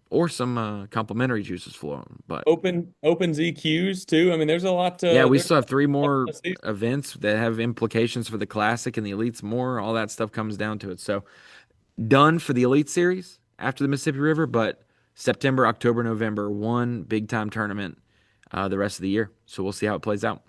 or some complimentary juices flowing. But Open ZQs too. I mean, there's a lot yeah, to we there's still have three a lot more to see. events that have implications for the Classic and the Elites more. All that stuff comes down to it. So done for the Elite Series. after the Mississippi River, but September, October, November, one big time tournament the rest of the year. So we'll see how it plays out.